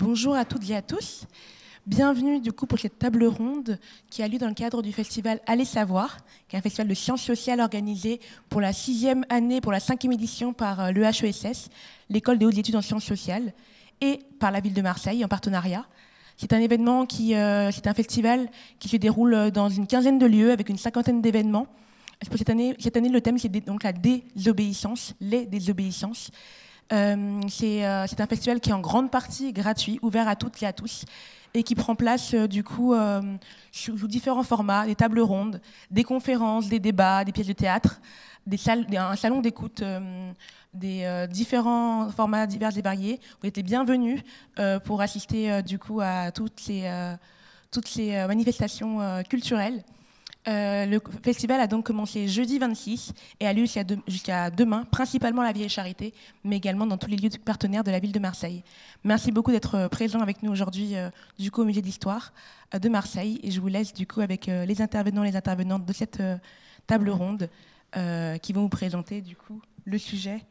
Bonjour à toutes et à tous. Bienvenue du coup pour cette table ronde qui a lieu dans le cadre du festival Allez Savoir, qui est un festival de sciences sociales organisé pour la 6e année, pour la 5e édition par l'EHESS, l'École des hautes études en sciences sociales, et par la ville de Marseille en partenariat. C'est un événement c'est un festival qui se déroule dans une quinzaine de lieux avec une cinquantaine d'événements. Cette année, le thème c'est donc la désobéissance, les désobéissances. C'est un festival qui est en grande partie gratuit, ouvert à toutes et à tous, et qui prend place sous différents formats, des tables rondes, des conférences, des débats, des pièces de théâtre, un salon d'écoute, des différents formats divers et variés. Vous êtes bienvenus pour assister à toutes ces manifestations culturelles. Le festival a donc commencé jeudi 26 et a lieu jusqu'à demain, principalement à la Vieille Charité, mais également dans tous les lieux partenaires de la ville de Marseille. Merci beaucoup d'être présents avec nous aujourd'hui au Musée d'Histoire de Marseille. Et je vous laisse avec les intervenants et les intervenantes de cette table ronde qui vont vous présenter le sujet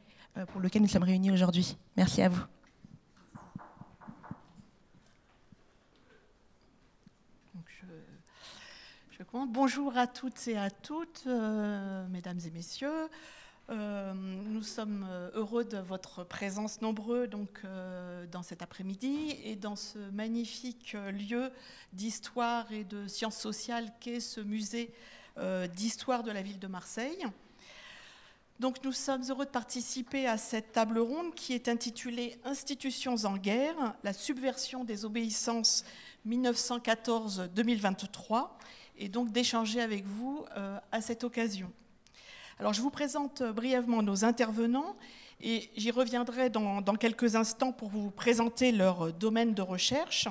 pour lequel nous sommes réunis aujourd'hui. Merci à vous. Bonjour à toutes et à toutes, mesdames et messieurs. Nous sommes heureux de votre présence nombreux dans cet après-midi et dans ce magnifique lieu d'histoire et de sciences sociales qu'est ce musée d'histoire de la ville de Marseille. Donc nous sommes heureux de participer à cette table ronde qui est intitulée « Institutions en guerre, la subversion des obéissances 1914-2023 » et donc d'échanger avec vous à cette occasion. Alors je vous présente brièvement nos intervenants et j'y reviendrai dans quelques instants pour vous présenter leur domaine de recherche.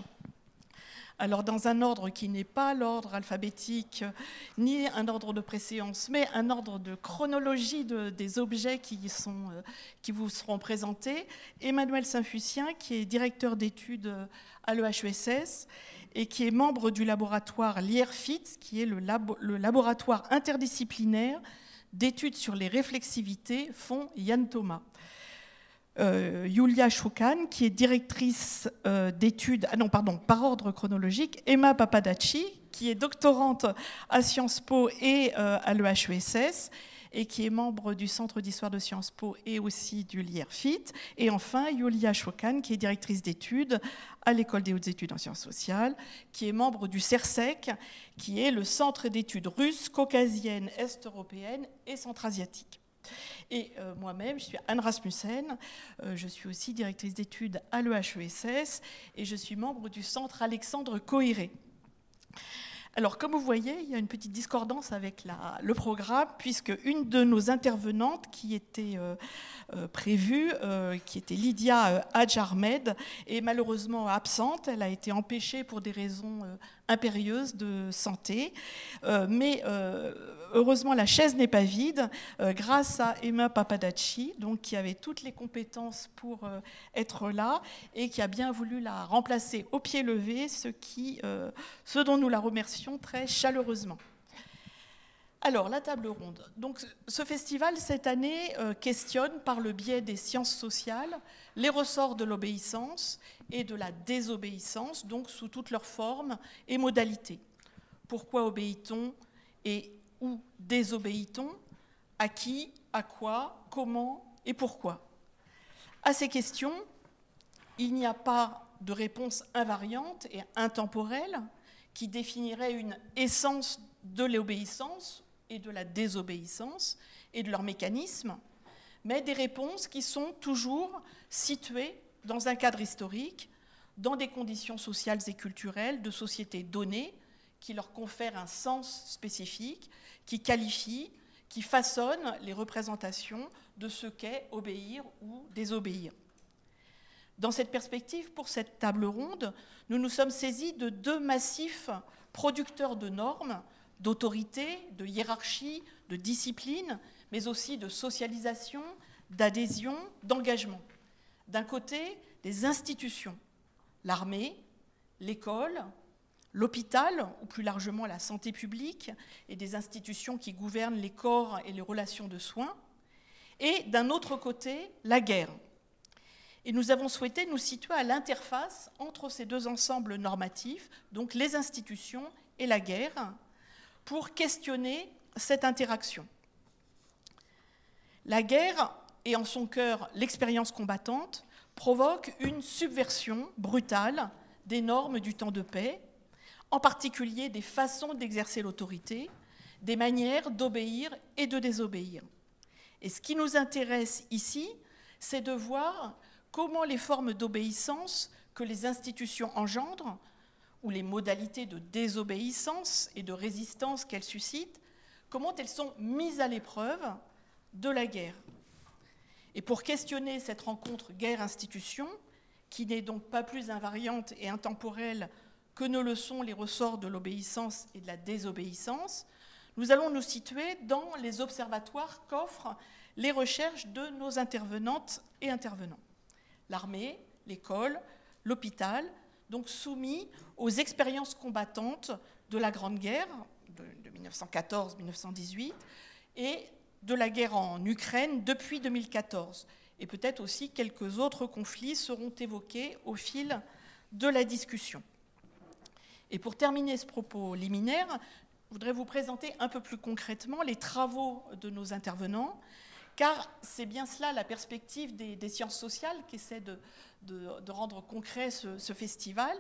Alors dans un ordre qui n'est pas l'ordre alphabétique, ni un ordre de préséance, mais un ordre de chronologie des objets qui vous seront présentés. Emmanuel Saint-Fucien, qui est directeur d'études à l'EHESS et qui est membre du laboratoire LIERFIT, qui est le laboratoire interdisciplinaire d'études sur les réflexivités, fonds Yann Thomas. Yulia Choukan, qui est directrice d'études, par ordre chronologique, Emma Papadacci, qui est doctorante à Sciences Po et à l'EHESS, et qui est membre du Centre d'histoire de Sciences Po et aussi du LIERFIT. Et enfin, Yulia Choukan, qui est directrice d'études à l'École des hautes études en sciences sociales, qui est membre du CERSEC, qui est le Centre d'études russes, caucasiennes, est-européennes et centra-asiatiques. Et moi-même, je suis Anne Rasmussen, je suis aussi directrice d'études à l'EHESS et je suis membre du Centre Alexandre Coiré. Alors, comme vous voyez, il y a une petite discordance avec le programme, puisque une de nos intervenantes qui était prévue, qui était Lydia Hadj Ahmed, est malheureusement absente. Elle a été empêchée pour des raisons impérieuses de santé. Mais heureusement, la chaise n'est pas vide, grâce à Emma Papadacci, donc, qui avait toutes les compétences pour être là et qui a bien voulu la remplacer au pied levé, ce dont nous la remercions très chaleureusement. Alors, la table ronde. Donc, ce festival, cette année, questionne par le biais des sciences sociales les ressorts de l'obéissance et de la désobéissance, donc sous toutes leurs formes et modalités. Pourquoi obéit-on et où désobéit-on? À qui? À quoi? Comment? Et pourquoi? À ces questions, il n'y a pas de réponse invariante et intemporelle qui définirait une essence de l'obéissance et de la désobéissance et de leurs mécanismes, mais des réponses qui sont toujours situées dans un cadre historique, dans des conditions sociales et culturelles de sociétés données, qui leur confèrent un sens spécifique, qui qualifient, qui façonnent les représentations de ce qu'est obéir ou désobéir. Dans cette perspective, pour cette table ronde, nous nous sommes saisis de deux massifs producteurs de normes, d'autorité, de hiérarchie, de discipline, mais aussi de socialisation, d'adhésion, d'engagement. D'un côté, des institutions, l'armée, l'école, l'hôpital, ou plus largement la santé publique, et des institutions qui gouvernent les corps et les relations de soins, et d'un autre côté, la guerre. Et nous avons souhaité nous situer à l'interface entre ces deux ensembles normatifs, donc les institutions et la guerre, pour questionner cette interaction. La guerre, et en son cœur l'expérience combattante, provoque une subversion brutale des normes du temps de paix, en particulier des façons d'exercer l'autorité, des manières d'obéir et de désobéir. Et ce qui nous intéresse ici, c'est de voir comment les formes d'obéissance que les institutions engendrent, ou les modalités de désobéissance et de résistance qu'elles suscitent, comment elles sont mises à l'épreuve de la guerre. Et pour questionner cette rencontre guerre-institution, qui n'est donc pas plus invariante et intemporelle que ne le sont les ressorts de l'obéissance et de la désobéissance, nous allons nous situer dans les observatoires qu'offrent les recherches de nos intervenantes et intervenants. L'armée, l'école, l'hôpital, donc soumis aux expériences combattantes de la Grande Guerre de 1914-1918 et de la guerre en Ukraine depuis 2014. Et peut-être aussi quelques autres conflits seront évoqués au fil de la discussion. Et pour terminer ce propos liminaire, je voudrais vous présenter un peu plus concrètement les travaux de nos intervenants, car c'est bien cela la perspective des sciences sociales qui essaie de rendre concret ce festival,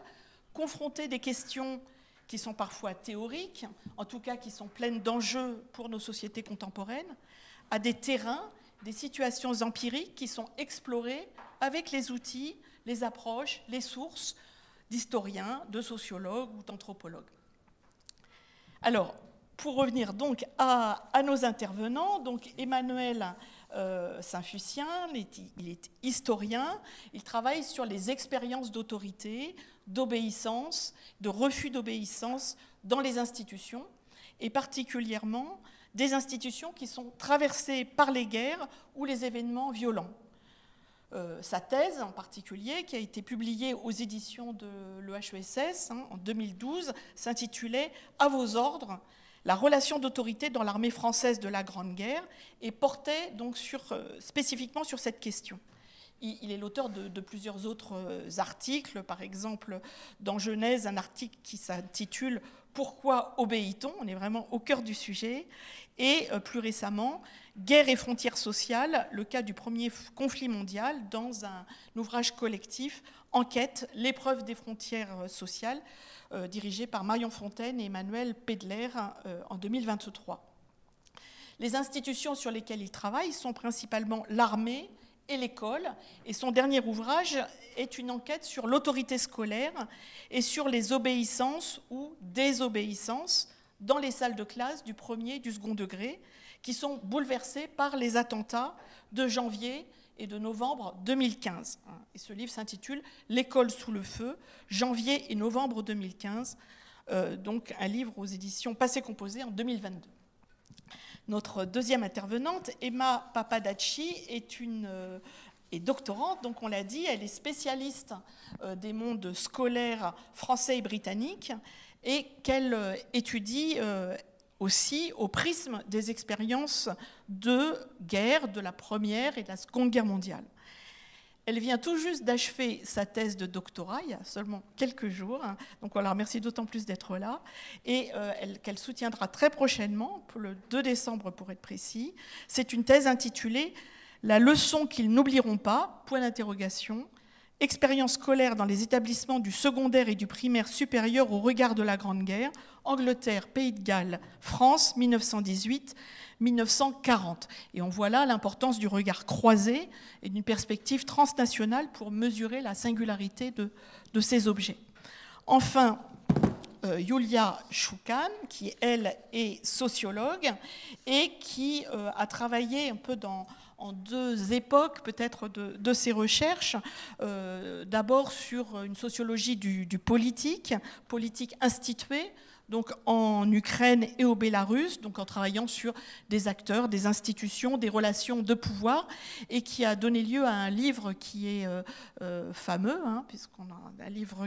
confronter des questions qui sont parfois théoriques, en tout cas qui sont pleines d'enjeux pour nos sociétés contemporaines, à des terrains, des situations empiriques qui sont explorées avec les outils, les approches, les sources d'historiens, de sociologues ou d'anthropologues. Alors, pour revenir donc à nos intervenants, donc Emmanuel Saint-Fucien, il est historien, il travaille sur les expériences d'autorité, d'obéissance, de refus d'obéissance dans les institutions, et particulièrement des institutions qui sont traversées par les guerres ou les événements violents. Sa thèse en particulier, qui a été publiée aux éditions de l'EHESS en 2012, s'intitulait « À vos ordres », la relation d'autorité dans l'armée française de la Grande Guerre, et portait donc spécifiquement sur cette question. Il est l'auteur de plusieurs autres articles, par exemple dans Genèse, un article qui s'intitule « Pourquoi obéit-on ?» On est vraiment au cœur du sujet. Et plus récemment, « Guerre et frontières sociales, le cas du premier conflit mondial » dans un ouvrage collectif « Enquête, l'épreuve des frontières sociales » dirigé par Marion Fontaine et Emmanuel Pedler en 2023. Les institutions sur lesquelles il travaille sont principalement l'armée et l'école, et son dernier ouvrage est une enquête sur l'autorité scolaire et sur les obéissances ou désobéissances dans les salles de classe du premier et du second degré, qui sont bouleversées par les attentats de janvier et de novembre 2015. Et ce livre s'intitule « L'école sous le feu, janvier et novembre 2015 », donc un livre aux éditions Passé Composé en 2022. Notre deuxième intervenante, Emma Papadacci, est doctorante, donc on l'a dit, elle est spécialiste des mondes scolaires français et britanniques, et qu'elle étudie aussi au prisme des expériences de guerre, de la Première et de la Seconde Guerre mondiale. Elle vient tout juste d'achever sa thèse de doctorat, il y a seulement quelques jours, donc on la remercie d'autant plus d'être là, et qu'elle soutiendra très prochainement, pour le 2 décembre pour être précis. C'est une thèse intitulée « La leçon qu'ils n'oublieront pas », point d'interrogation, expérience scolaire dans les établissements du secondaire et du primaire supérieur au regard de la Grande Guerre, Angleterre, Pays de Galles, France, 1918-1940. Et on voit là l'importance du regard croisé et d'une perspective transnationale pour mesurer la singularité de ces objets. Enfin, Yulia Shoukan, qui, elle, est sociologue et qui a travaillé un peu en deux époques peut-être de ses recherches, d'abord sur une sociologie du politique instituée, donc en Ukraine et au Bélarus, donc en travaillant sur des acteurs, des institutions, des relations de pouvoir, et qui a donné lieu à un livre qui est fameux, hein, puisqu'on a un livre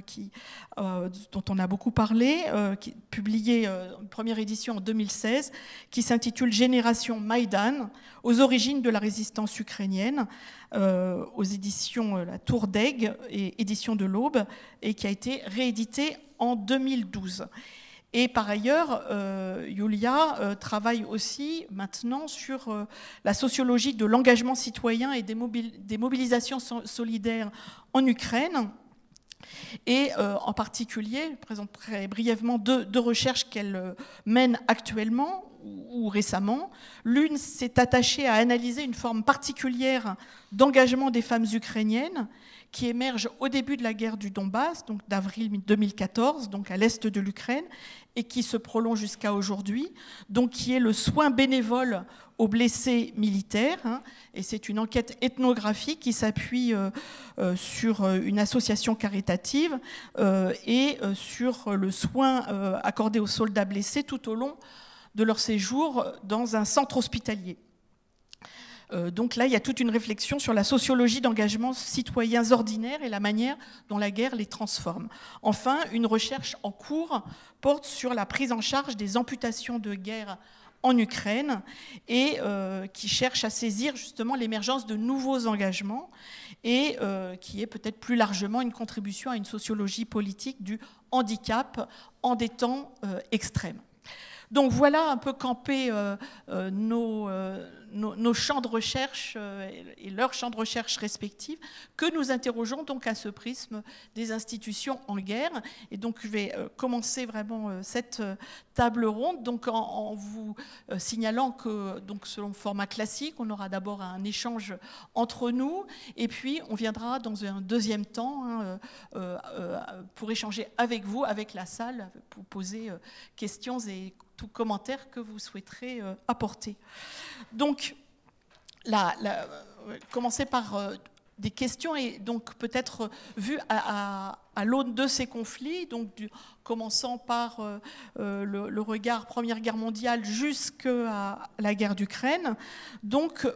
dont on a beaucoup parlé, qui est publié, une première édition en 2016, qui s'intitule « Génération Maïdan, aux origines de la résistance ukrainienne », aux éditions La Tour d'Aigle et éditions de l'Aube, et qui a été réédité en 2012. Et par ailleurs, Yulia travaille aussi maintenant sur la sociologie de l'engagement citoyen et des mobilisations solidaires en Ukraine. Et en particulier, je présenterai brièvement deux recherches qu'elle mène actuellement ou récemment. L'une s'est attachée à analyser une forme particulière d'engagement des femmes ukrainiennes qui émerge au début de la guerre du Donbass, donc d'avril 2014, donc à l'est de l'Ukraine, et qui se prolonge jusqu'à aujourd'hui, donc qui est le soin bénévole aux blessés militaires. Hein, et c'est une enquête ethnographique qui s'appuie sur une association caritative et sur le soin accordé aux soldats blessés tout au long de leur séjour dans un centre hospitalier. Donc là, il y a toute une réflexion sur la sociologie d'engagement citoyens ordinaires et la manière dont la guerre les transforme. Enfin, une recherche en cours porte sur la prise en charge des amputations de guerre en Ukraine et qui cherche à saisir justement l'émergence de nouveaux engagements et qui est peut-être plus largement une contribution à une sociologie politique du handicap en des temps extrêmes. Donc voilà un peu campé nos champs de recherche et leurs champs de recherche respectifs que nous interrogeons donc à ce prisme des institutions en guerre. Et donc je vais commencer vraiment cette table ronde donc en vous signalant que donc selon le format classique, on aura d'abord un échange entre nous et puis on viendra dans un deuxième temps pour échanger avec vous, avec la salle, pour poser questions et tout commentaire que vous souhaiterez apporter. Donc, commencer par des questions et donc peut-être vues à l'aune de ces conflits, donc commençant par le regard Première Guerre mondiale jusqu'à la guerre d'Ukraine. Donc,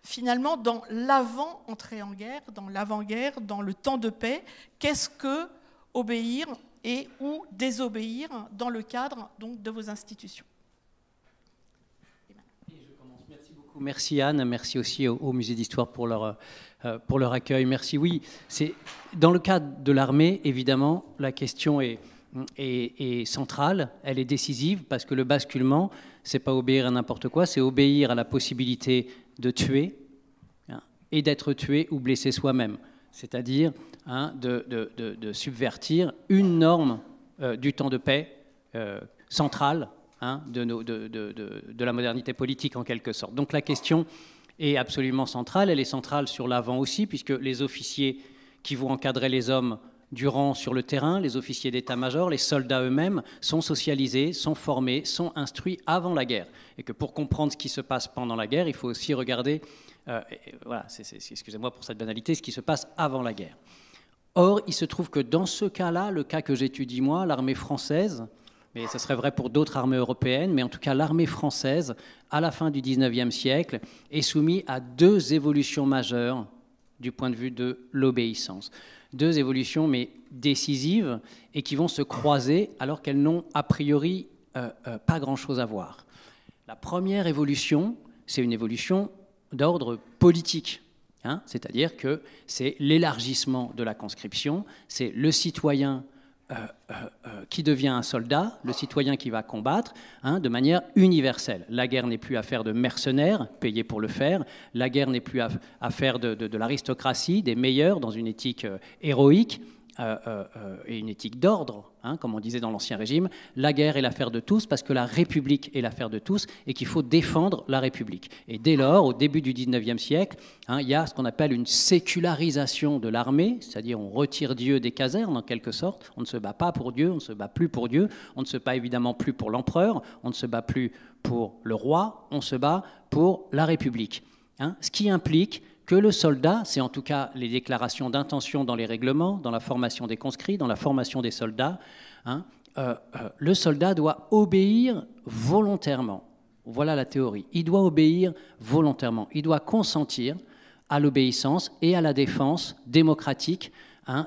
finalement, dans l'avant-entrée en guerre, dans l'avant-guerre, dans le temps de paix, qu'est-ce que obéir et ou désobéir dans le cadre donc, de vos institutions. Et je commence. Merci beaucoup. Merci Anne, merci aussi au Musée d'Histoire pour leur accueil. Merci. Oui, c'est dans le cadre de l'armée, évidemment, la question est centrale, elle est décisive parce que le basculement, c'est pas obéir à n'importe quoi, c'est obéir à la possibilité de tuer et d'être tué ou blessé soi-même. C'est-à-dire de subvertir une norme du temps de paix centrale de la modernité politique en quelque sorte. Donc la question est absolument centrale, elle est centrale sur l'avant aussi, puisque les officiers qui vont encadrer les hommes durant sur le terrain, les officiers d'état-major, les soldats eux-mêmes sont socialisés, sont formés, sont instruits avant la guerre. Et que pour comprendre ce qui se passe pendant la guerre, il faut aussi regarder, voilà, excusez-moi pour cette banalité, ce qui se passe avant la guerre. Or, il se trouve que dans ce cas-là, le cas que j'étudie moi, l'armée française, mais ça serait vrai pour d'autres armées européennes, mais en tout cas l'armée française, à la fin du XIXe siècle, est soumise à deux évolutions majeures du point de vue de l'obéissance. Deux évolutions, mais décisives, et qui vont se croiser alors qu'elles n'ont a priori pas grand-chose à voir. La première évolution, c'est une évolution d'ordre politique. C'est-à-dire que c'est l'élargissement de la conscription, c'est le citoyen qui devient un soldat, le citoyen qui va combattre de manière universelle. La guerre n'est plus affaire de mercenaires payés pour le faire, la guerre n'est plus affaire de l'aristocratie, des meilleurs dans une éthique héroïque et une éthique d'ordre, comme on disait dans l'Ancien Régime. La guerre est l'affaire de tous parce que la République est l'affaire de tous et qu'il faut défendre la République. Et dès lors, au début du XIXe siècle, il y a ce qu'on appelle une sécularisation de l'armée, c'est-à-dire on retire Dieu des casernes en quelque sorte. On ne se bat pas pour Dieu, on ne se bat plus pour Dieu, on ne se bat évidemment plus pour l'empereur, on ne se bat plus pour le roi, on se bat pour la République. Ce qui implique que le soldat, c'est en tout cas les déclarations d'intention dans les règlements, dans la formation des conscrits, dans la formation des soldats, le soldat doit obéir volontairement. Voilà la théorie. Il doit obéir volontairement. Il doit consentir à l'obéissance et à la défense démocratique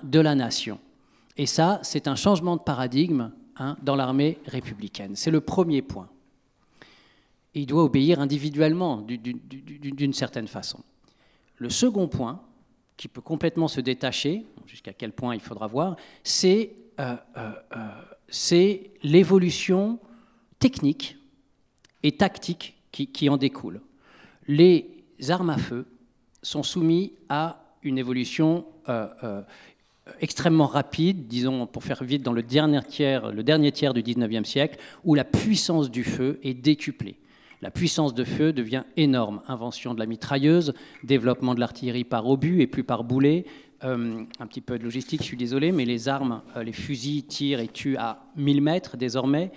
de la nation. Et ça, c'est un changement de paradigme dans l'armée républicaine. C'est le premier point. Et il doit obéir individuellement, d'une certaine façon. Le second point, qui peut complètement se détacher, jusqu'à quel point il faudra voir, c'est l'évolution technique et tactique qui en découle. Les armes à feu sont soumises à une évolution extrêmement rapide, disons pour faire vite, dans le dernier tiers du 19e siècle, où la puissance du feu est décuplée. La puissance de feu devient énorme. Invention de la mitrailleuse, développement de l'artillerie par obus et plus par boulet. Un petit peu de logistique, je suis désolé, mais les armes, les fusils tirent et tuent à 1000 mètres désormais.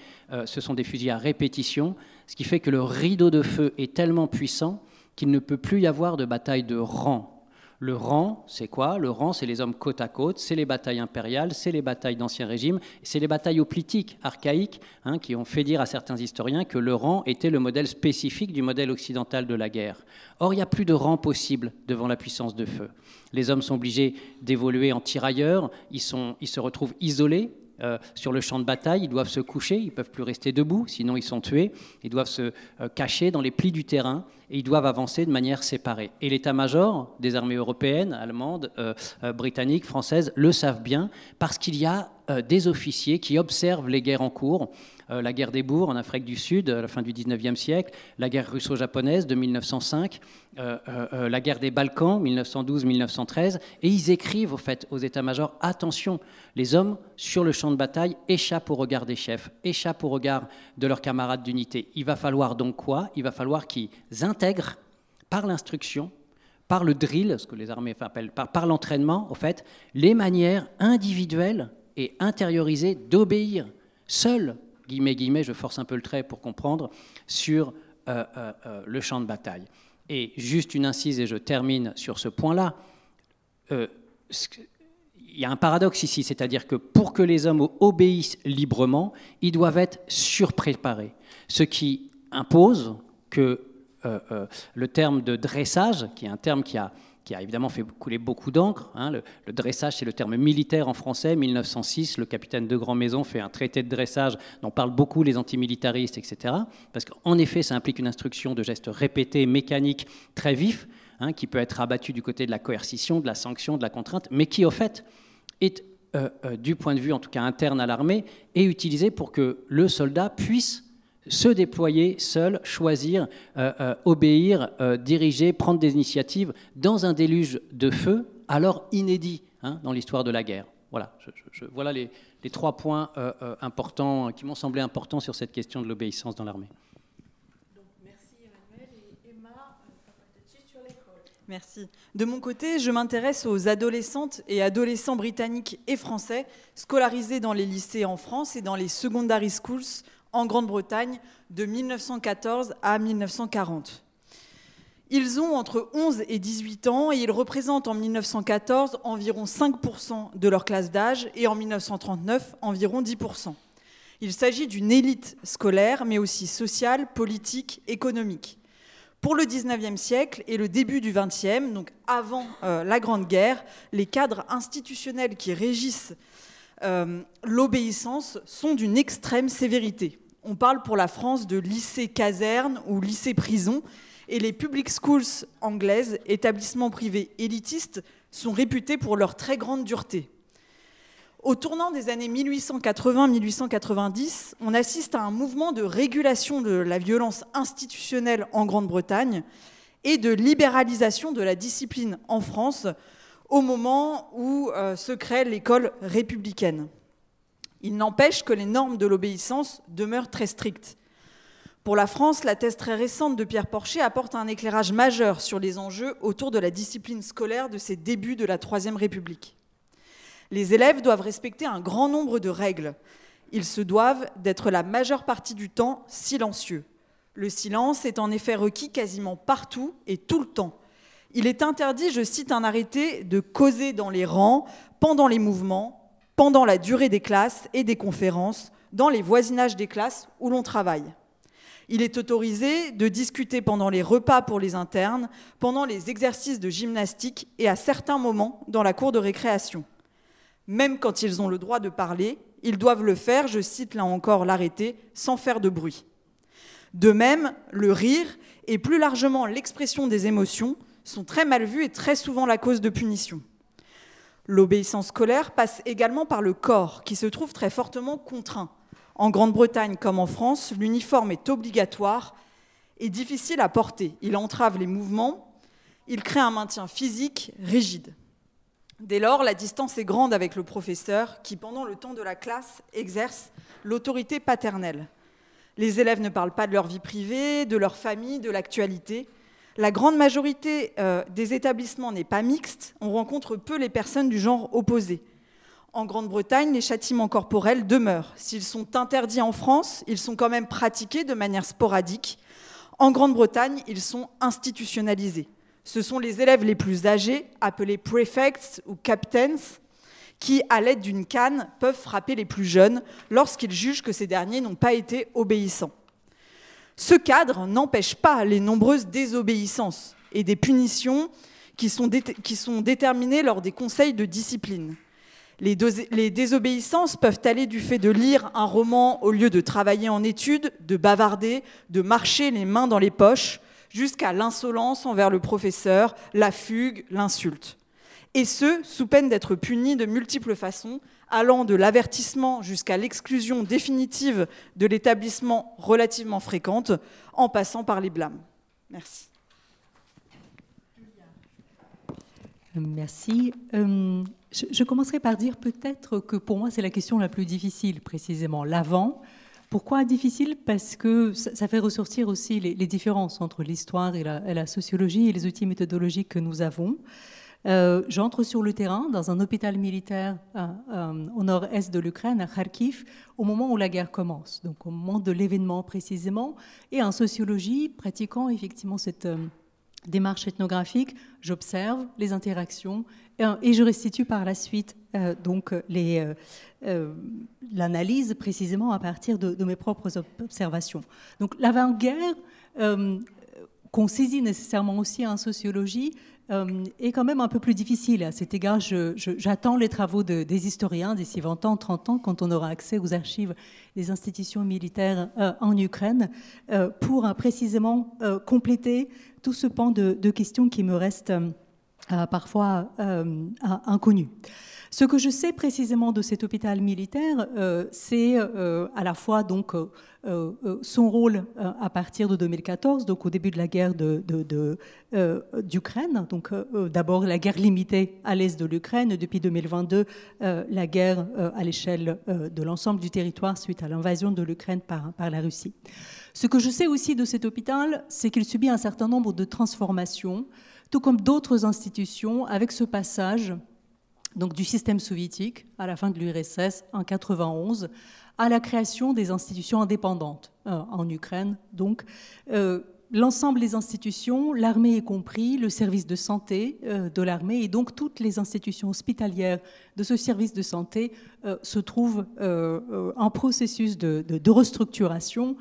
Ce sont des fusils à répétition, ce qui fait que le rideau de feu est tellement puissant qu'il ne peut plus y avoir de bataille de rang. Le rang, c'est quoi? Le rang, c'est les hommes côte à côte, c'est les batailles impériales, c'est les batailles d'Ancien Régime, c'est les batailles hoplitiques, archaïques, qui ont fait dire à certains historiens que le rang était le modèle spécifique du modèle occidental de la guerre. Or, il n'y a plus de rang possible devant la puissance de feu. Les hommes sont obligés d'évoluer en tirailleurs, ils se retrouvent isolés sur le champ de bataille, ils doivent se coucher, ils ne peuvent plus rester debout, sinon ils sont tués, ils doivent se cacher dans les plis du terrain et ils doivent avancer de manière séparée. Et l'état-major des armées européennes, allemandes, britanniques, françaises, le savent bien, parce qu'il y a des officiers qui observent les guerres en cours, la guerre des bourgs en Afrique du Sud, à la fin du 19e siècle, la guerre russo-japonaise de 1905, la guerre des Balkans, 1912-1913, et ils écrivent au fait aux états-majors, attention, les hommes sur le champ de bataille échappent au regard des chefs, échappent au regard de leurs camarades d'unité. Il va falloir donc quoi? Il va falloir qu'ils intègrent par l'instruction, par le drill, ce que les armées appellent, par l'entraînement, au fait, les manières individuelles et intériorisées d'obéir seuls, guillemets, je force un peu le trait pour comprendre, sur le champ de bataille. Et juste une incise, et je termine sur ce point-là, il y a un paradoxe ici, c'est-à-dire que pour que les hommes obéissent librement, ils doivent être surpréparés, ce qui impose que le terme de dressage, qui est un terme qui a évidemment fait couler beaucoup d'encre. Le dressage, c'est le terme militaire en français. 1906, le capitaine de Grandmaison fait un traité de dressage dont parlent beaucoup les antimilitaristes, etc. Parce qu'en effet, ça implique une instruction de gestes répétés, mécaniques, très vifs, qui peut être abattu du côté de la coercition, de la sanction, de la contrainte, mais qui, au fait, est, du point de vue, en tout cas interne à l'armée, est utilisé pour que le soldat puisse se déployer seul, choisir, obéir, diriger, prendre des initiatives dans un déluge de feu, alors inédit dans l'histoire de la guerre. Voilà, voilà les 3 points importants qui m'ont semblé importants sur cette question de l'obéissance dans l'armée. Merci Emmanuel et Emma Papadacci sur l'école. Merci. De mon côté, je m'intéresse aux adolescentes et adolescents britanniques et français scolarisés dans les lycées en France et dans les secondary schools en Grande-Bretagne de 1914 à 1940. Ils ont entre 11 et 18 ans et ils représentent en 1914 environ 5% de leur classe d'âge et en 1939 environ 10%. Il s'agit d'une élite scolaire mais aussi sociale, politique, économique. Pour le 19e siècle et le début du 20e, donc avant la Grande Guerre, les cadres institutionnels qui régissent l'obéissance sont d'une extrême sévérité. On parle pour la France de lycée-caserne ou lycée-prison, et les public schools anglaises, établissements privés élitistes, sont réputés pour leur très grande dureté. Au tournant des années 1880-1890, on assiste à un mouvement de régulation de la violence institutionnelle en Grande-Bretagne et de libéralisation de la discipline en France, au moment où se crée l'école républicaine. Il n'empêche que les normes de l'obéissance demeurent très strictes. Pour la France, la thèse très récente de Pierre Porcher apporte un éclairage majeur sur les enjeux autour de la discipline scolaire de ces débuts de la Troisième République. Les élèves doivent respecter un grand nombre de règles. Ils se doivent d'être la majeure partie du temps silencieux. Le silence est en effet requis quasiment partout et tout le temps. Il est interdit, je cite un arrêté, de causer dans les rangs, pendant les mouvements, pendant la durée des classes et des conférences, dans les voisinages des classes où l'on travaille. Il est autorisé de discuter pendant les repas pour les internes, pendant les exercices de gymnastique et à certains moments dans la cour de récréation. Même quand ils ont le droit de parler, ils doivent le faire, je cite là encore l'arrêté, sans faire de bruit. De même, le rire et plus largement l'expression des émotions sont très mal vus et très souvent la cause de punition. L'obéissance scolaire passe également par le corps, qui se trouve très fortement contraint. En Grande-Bretagne comme en France, l'uniforme est obligatoire et difficile à porter. Il entrave les mouvements, il crée un maintien physique rigide. Dès lors, la distance est grande avec le professeur qui, pendant le temps de la classe, exerce l'autorité paternelle. Les élèves ne parlent pas de leur vie privée, de leur famille, de l'actualité. La grande majorité des établissements n'est pas mixte, on rencontre peu les personnes du genre opposé. En Grande-Bretagne, les châtiments corporels demeurent. S'ils sont interdits en France, ils sont quand même pratiqués de manière sporadique. En Grande-Bretagne, ils sont institutionnalisés. Ce sont les élèves les plus âgés, appelés prefects ou captains, qui, à l'aide d'une canne, peuvent frapper les plus jeunes lorsqu'ils jugent que ces derniers n'ont pas été obéissants. Ce cadre n'empêche pas les nombreuses désobéissances et des punitions qui sont déterminées lors des conseils de discipline. Les désobéissances peuvent aller du fait de lire un roman au lieu de travailler en études, de bavarder, de marcher les mains dans les poches, jusqu'à l'insolence envers le professeur, la fugue, l'insulte. Et ce, sous peine d'être punis de multiples façons, allant de l'avertissement jusqu'à l'exclusion définitive de l'établissement relativement fréquente, en passant par les blâmes. Merci. Merci. Je commencerai par dire peut-être que pour moi, c'est la question la plus difficile, précisément, l'avant. Pourquoi difficile? Parce que ça fait ressortir aussi les différences entre l'histoire et la sociologie et les outils méthodologiques que nous avons. J'entre sur le terrain dans un hôpital militaire au nord-est de l'Ukraine, à Kharkiv, au moment où la guerre commence, donc au moment de l'événement précisément. Et en sociologie, pratiquant effectivement cette démarche ethnographique, j'observe les interactions et je restitue par la suite l'analyse précisément à partir de mes propres observations. Donc l'avant-guerre, qu'on saisit nécessairement aussi en sociologie, est quand même un peu plus difficile. À cet égard, j'attends les travaux des historiens d'ici 20 ans, 30 ans, quand on aura accès aux archives des institutions militaires en Ukraine, pour précisément compléter tout ce pan de questions qui me restent parfois inconnues. Ce que je sais précisément de cet hôpital militaire, c'est à la fois donc son rôle à partir de 2014, donc au début de la guerre d'Ukraine. Donc d'abord la guerre limitée à l'est de l'Ukraine, depuis 2022 la guerre à l'échelle de l'ensemble du territoire suite à l'invasion de l'Ukraine par la Russie. Ce que je sais aussi de cet hôpital, c'est qu'il subit un certain nombre de transformations, tout comme d'autres institutions, avec ce passage donc du système soviétique à la fin de l'URSS en 1991 à la création des institutions indépendantes en Ukraine. Donc l'ensemble des institutions, l'armée y compris, le service de santé de l'armée et donc toutes les institutions hospitalières de ce service de santé se trouvent en processus de restructuration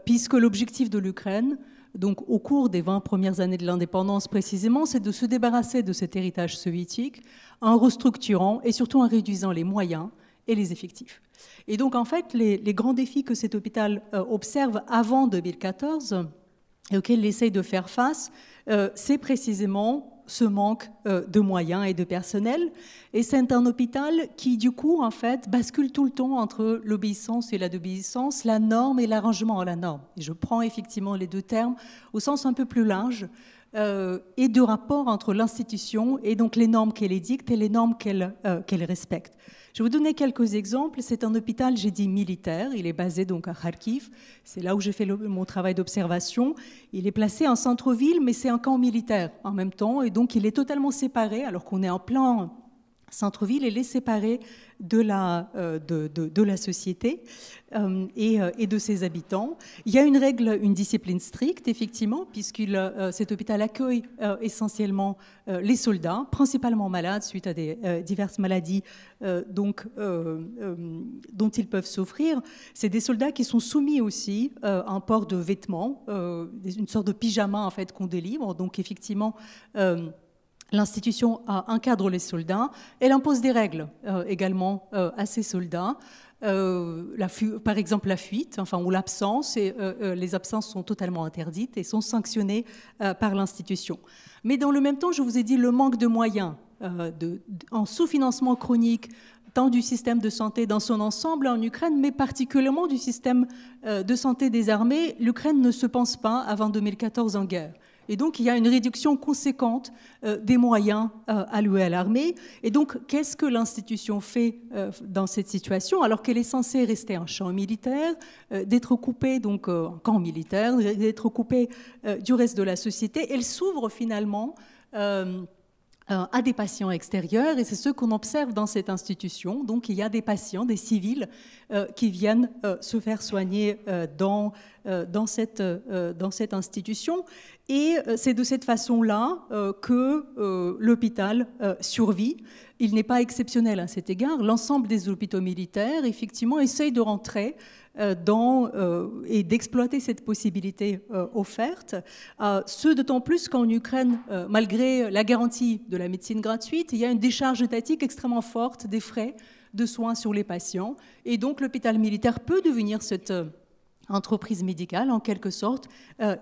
puisque l'objectif de l'Ukraine, donc au cours des 20 premières années de l'indépendance précisément, c'est de se débarrasser de cet héritage soviétique en restructurant et surtout en réduisant les moyens et les effectifs. Et donc en fait, les grands défis que cet hôpital observe avant 2014 et auxquels il essaye de faire face, c'est précisément ce manque de moyens et de personnel. Et c'est un hôpital qui, du coup, en fait, bascule tout le temps entre l'obéissance et la désobéissance, la norme et l'arrangement à la norme. Et je prends effectivement les deux termes au sens un peu plus large et de rapport entre l'institution et donc les normes qu'elle édicte et les normes qu'elle respecte. Je vais vous donner quelques exemples. C'est un hôpital, j'ai dit, militaire. Il est basé donc à Kharkiv. C'est là où j'ai fait mon travail d'observation. Il est placé en centre-ville, mais c'est un camp militaire en même temps. Et donc, il est totalement séparé, alors qu'on est en plein centre-ville et les séparer de la société et de ses habitants. Il y a une règle, une discipline stricte, effectivement, puisque cet hôpital accueille essentiellement les soldats, principalement malades suite à des diverses maladies dont ils peuvent souffrir. C'est des soldats qui sont soumis aussi à un port de vêtements, une sorte de pyjama en fait qu'on délivre. Donc effectivement, l'institution encadre les soldats. Elle impose des règles également à ces soldats. Par exemple, la fuite, ou l'absence. Les absences sont totalement interdites et sont sanctionnées par l'institution. Mais dans le même temps, je vous ai dit le manque de moyens, en sous-financement chronique, tant du système de santé dans son ensemble en Ukraine, mais particulièrement du système de santé des armées. L'Ukraine ne se pense pas avant 2014 en guerre. Et donc, il y a une réduction conséquente des moyens alloués à l'armée. Et donc, qu'est-ce que l'institution fait dans cette situation, alors qu'elle est censée rester un champ militaire, d'être coupée, donc un camp militaire, d'être coupée du reste de la société? Elle s'ouvre finalement à des patients extérieurs, et c'est ce qu'on observe dans cette institution. Donc, il y a des patients, des civils, qui viennent se faire soigner dans cette institution. Et c'est de cette façon-là que l'hôpital survit. Il n'est pas exceptionnel à cet égard. L'ensemble des hôpitaux militaires, effectivement, essayent de rentrer et d'exploiter cette possibilité offerte. Ce d'autant plus qu'en Ukraine, malgré la garantie de la médecine gratuite, il y a une décharge étatique extrêmement forte des frais de soins sur les patients. Et donc l'hôpital militaire peut devenir cette entreprise médicale, en quelque sorte,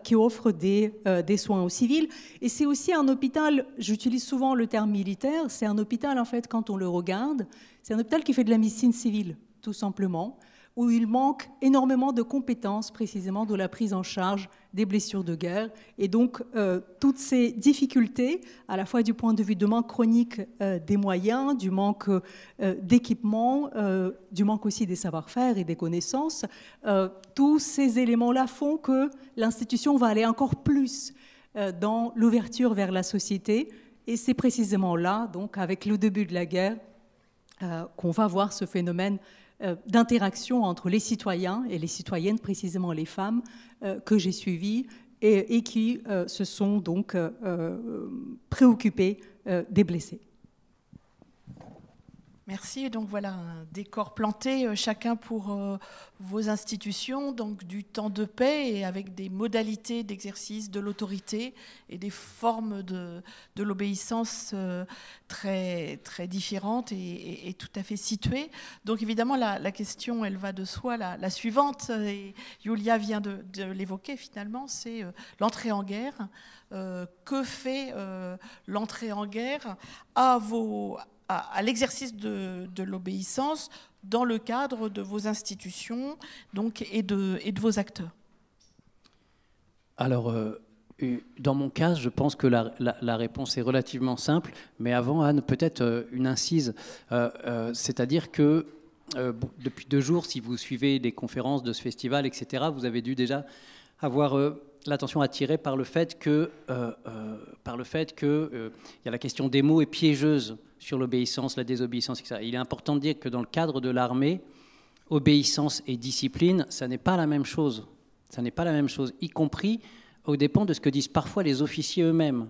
qui offre des soins aux civils. Et c'est aussi un hôpital, j'utilise souvent le terme militaire, c'est un hôpital, en fait, quand on le regarde, c'est un hôpital qui fait de la médecine civile, tout simplement, où il manque énormément de compétences, précisément, de la prise en charge des blessures de guerre. Et donc, toutes ces difficultés, à la fois du point de vue de manque chronique des moyens, du manque d'équipement, du manque aussi des savoir-faire et des connaissances, tous ces éléments-là font que l'institution va aller encore plus dans l'ouverture vers la société. Et c'est précisément là, donc, avec le début de la guerre, qu'on va voir ce phénomène d'interaction entre les citoyens et les citoyennes, précisément les femmes, que j'ai suivies et qui se sont donc préoccupées des blessés. Merci. Donc voilà un décor planté, chacun pour vos institutions, donc du temps de paix et avec des modalités d'exercice de l'autorité et des formes de l'obéissance très, très différentes et tout à fait situées. Donc évidemment, la question, elle va de soi. La suivante, et Yulia vient de l'évoquer finalement, c'est l'entrée en guerre. Que fait l'entrée en guerre à l'exercice de l'obéissance dans le cadre de vos institutions donc, et de vos acteurs? Alors, dans mon cas, je pense que la réponse est relativement simple. Mais avant, Anne, peut-être une incise. C'est-à-dire que depuis 2 jours, si vous suivez des conférences de ce festival, etc., vous avez dû déjà avoir l'attention attirée par le fait que y a la question des mots est piégeuse sur l'obéissance, la désobéissance, etc. Il est important de dire que dans le cadre de l'armée, obéissance et discipline, ça n'est pas la même chose. Ça n'est pas la même chose, y compris au dépend de ce que disent parfois les officiers eux-mêmes.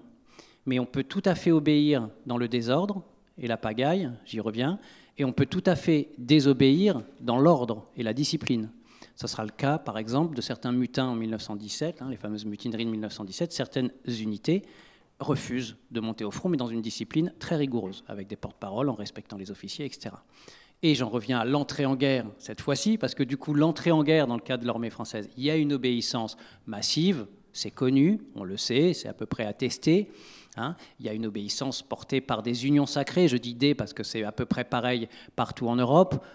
Mais on peut tout à fait obéir dans le désordre et la pagaille, j'y reviens, et on peut tout à fait désobéir dans l'ordre et la discipline. Ce sera le cas, par exemple, de certains mutins en 1917, les fameuses mutineries de 1917. Certaines unités refusent de monter au front, mais dans une discipline très rigoureuse, avec des porte-paroles, en respectant les officiers, etc. Et j'en reviens à l'entrée en guerre, cette fois-ci, parce que du coup, l'entrée en guerre, dans le cadre de l'armée française, il y a une obéissance massive, c'est connu, on le sait, c'est à peu près attesté. Il y a une obéissance portée par des unions sacrées, je dis des parce que c'est à peu près pareil partout en Europe,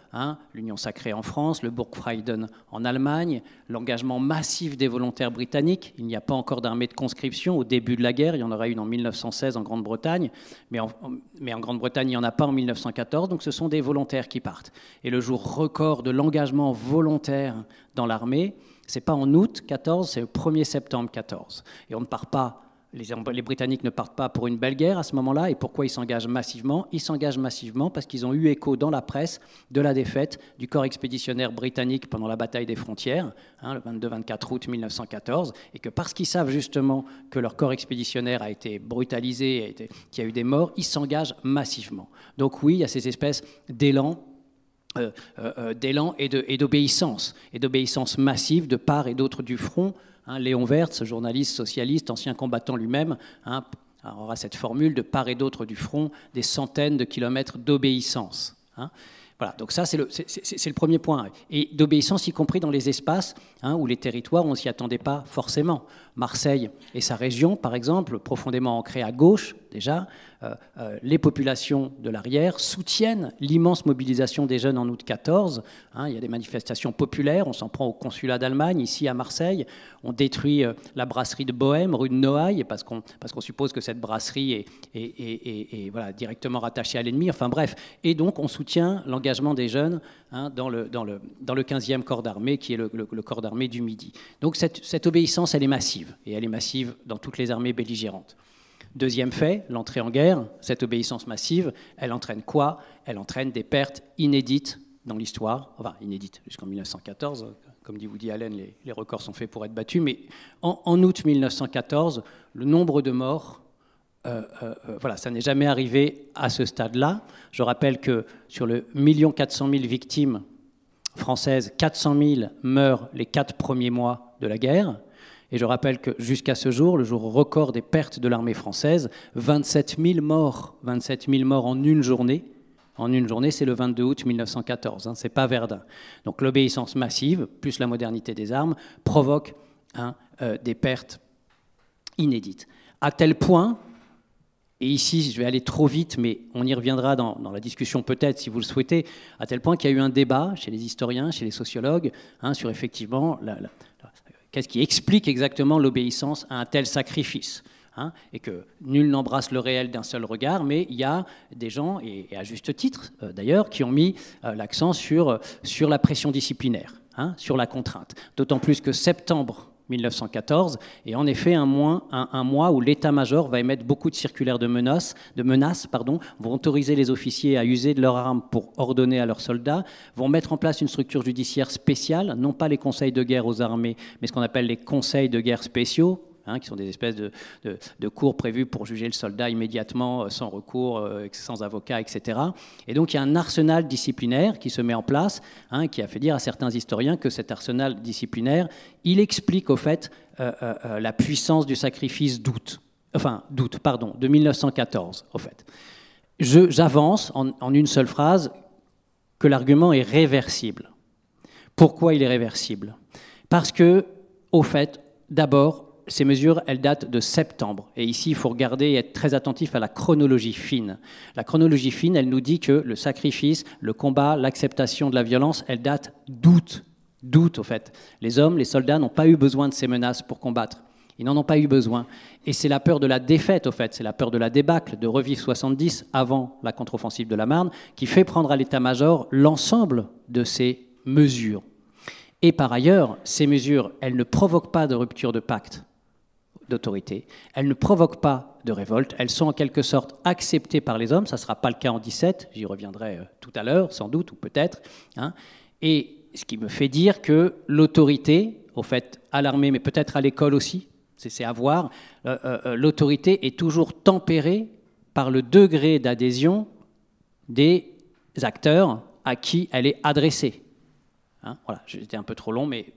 l'Union sacrée en France, le Burgfrieden en Allemagne, l'engagement massif des volontaires britanniques. Il n'y a pas encore d'armée de conscription au début de la guerre, il y en aura une en 1916 en Grande-Bretagne, mais en Grande-Bretagne, il n'y en a pas en 1914, donc ce sont des volontaires qui partent. Et le jour record de l'engagement volontaire dans l'armée, c'est pas en août 14, c'est le 1er septembre 14. Et on ne part pas les Britanniques ne partent pas pour une belle guerre à ce moment-là. Et pourquoi ils s'engagent massivement? Ils s'engagent massivement parce qu'ils ont eu écho dans la presse de la défaite du corps expéditionnaire britannique pendant la bataille des frontières, le 22-24 août 1914, et que parce qu'ils savent justement que leur corps expéditionnaire a été brutalisé, qu'il y a eu des morts, ils s'engagent massivement. Donc oui, il y a ces espèces d'élan et d'obéissance massive de part et d'autre du front. Léon Wertz, journaliste socialiste, ancien combattant lui-même, aura cette formule de part et d'autre du front, des centaines de kilomètres d'obéissance. Voilà, donc ça c'est le premier point. Et d'obéissance y compris dans les espaces où les territoires, on ne s'y attendait pas forcément. Marseille et sa région, par exemple, profondément ancrée à gauche déjà, les populations de l'arrière soutiennent l'immense mobilisation des jeunes en août 14. Il y a des manifestations populaires, on s'en prend au consulat d'Allemagne, ici à Marseille. On détruit la brasserie de Bohème, rue de Noailles, parce qu'on suppose que cette brasserie est voilà, directement rattachée à l'ennemi. Enfin bref, et donc on soutient l'engagement des jeunes dans le 15e corps d'armée, qui est le corps d'armée du Midi. Donc cette obéissance, elle est massive, et elle est massive dans toutes les armées belligérantes. Deuxième fait, l'entrée en guerre, cette obéissance massive, elle entraîne quoi? Elle entraîne des pertes inédites dans l'histoire, enfin inédites jusqu'en 1914, comme dit Woody Allen, les records sont faits pour être battus, mais en août 1914, le nombre de morts, voilà, ça n'est jamais arrivé à ce stade-là. Je rappelle que sur le 1 400 000 victimes françaises, 400 000 meurent les 4 premiers mois de la guerre. Et je rappelle que jusqu'à ce jour, le jour record des pertes de l'armée française, 27 000 morts en une journée. En une journée, c'est le 22 août 1914, c'est pas Verdun. Donc l'obéissance massive, plus la modernité des armes, provoque des pertes inédites. À tel point, et ici je vais aller trop vite, mais on y reviendra dans la discussion peut-être si vous le souhaitez, à tel point qu'il y a eu un débat chez les historiens, chez les sociologues, sur effectivement qu'est-ce qui explique exactement l'obéissance à un tel sacrifice, et que nul n'embrasse le réel d'un seul regard, mais il y a des gens, et à juste titre d'ailleurs, qui ont mis l'accent sur la pression disciplinaire, sur la contrainte. D'autant plus que septembre 1914 est en effet un mois où l'état-major va émettre beaucoup de circulaires de menaces, vont autoriser les officiers à user de leurs armes pour ordonner à leurs soldats, vont mettre en place une structure judiciaire spéciale, non pas les conseils de guerre aux armées, mais ce qu'on appelle les conseils de guerre spéciaux, qui sont des espèces de cours prévus pour juger le soldat immédiatement, sans recours, sans avocat, etc. Et donc il y a un arsenal disciplinaire qui se met en place, qui a fait dire à certains historiens que cet arsenal disciplinaire, il explique au fait la puissance du sacrifice d'août, de 1914, au fait. J'avance en une seule phrase que l'argument est réversible. Pourquoi il est réversible? Parce que, au fait, d'abord, ces mesures, elles datent de septembre. Et ici, il faut regarder et être très attentif à la chronologie fine. La chronologie fine, elle nous dit que le sacrifice, le combat, l'acceptation de la violence, elle date d'août. D'août, au fait. Les hommes, les soldats n'ont pas eu besoin de ces menaces pour combattre. Ils n'en ont pas eu besoin. Et c'est la peur de la défaite, au fait. C'est la peur de la débâcle, de revivre 70 avant la contre-offensive de la Marne, qui fait prendre à l'état-major l'ensemble de ces mesures. Et par ailleurs, ces mesures, elles ne provoquent pas de rupture de pacte d'autorité, elles ne provoquent pas de révolte, elles sont en quelque sorte acceptées par les hommes, ça ne sera pas le cas en 17, j'y reviendrai tout à l'heure, sans doute, ou peut-être, et ce qui me fait dire que l'autorité, au fait, à l'armée, mais peut-être à l'école aussi, c'est à voir, l'autorité est toujours tempérée par le degré d'adhésion des acteurs à qui elle est adressée. Voilà, j'étais un peu trop long, mais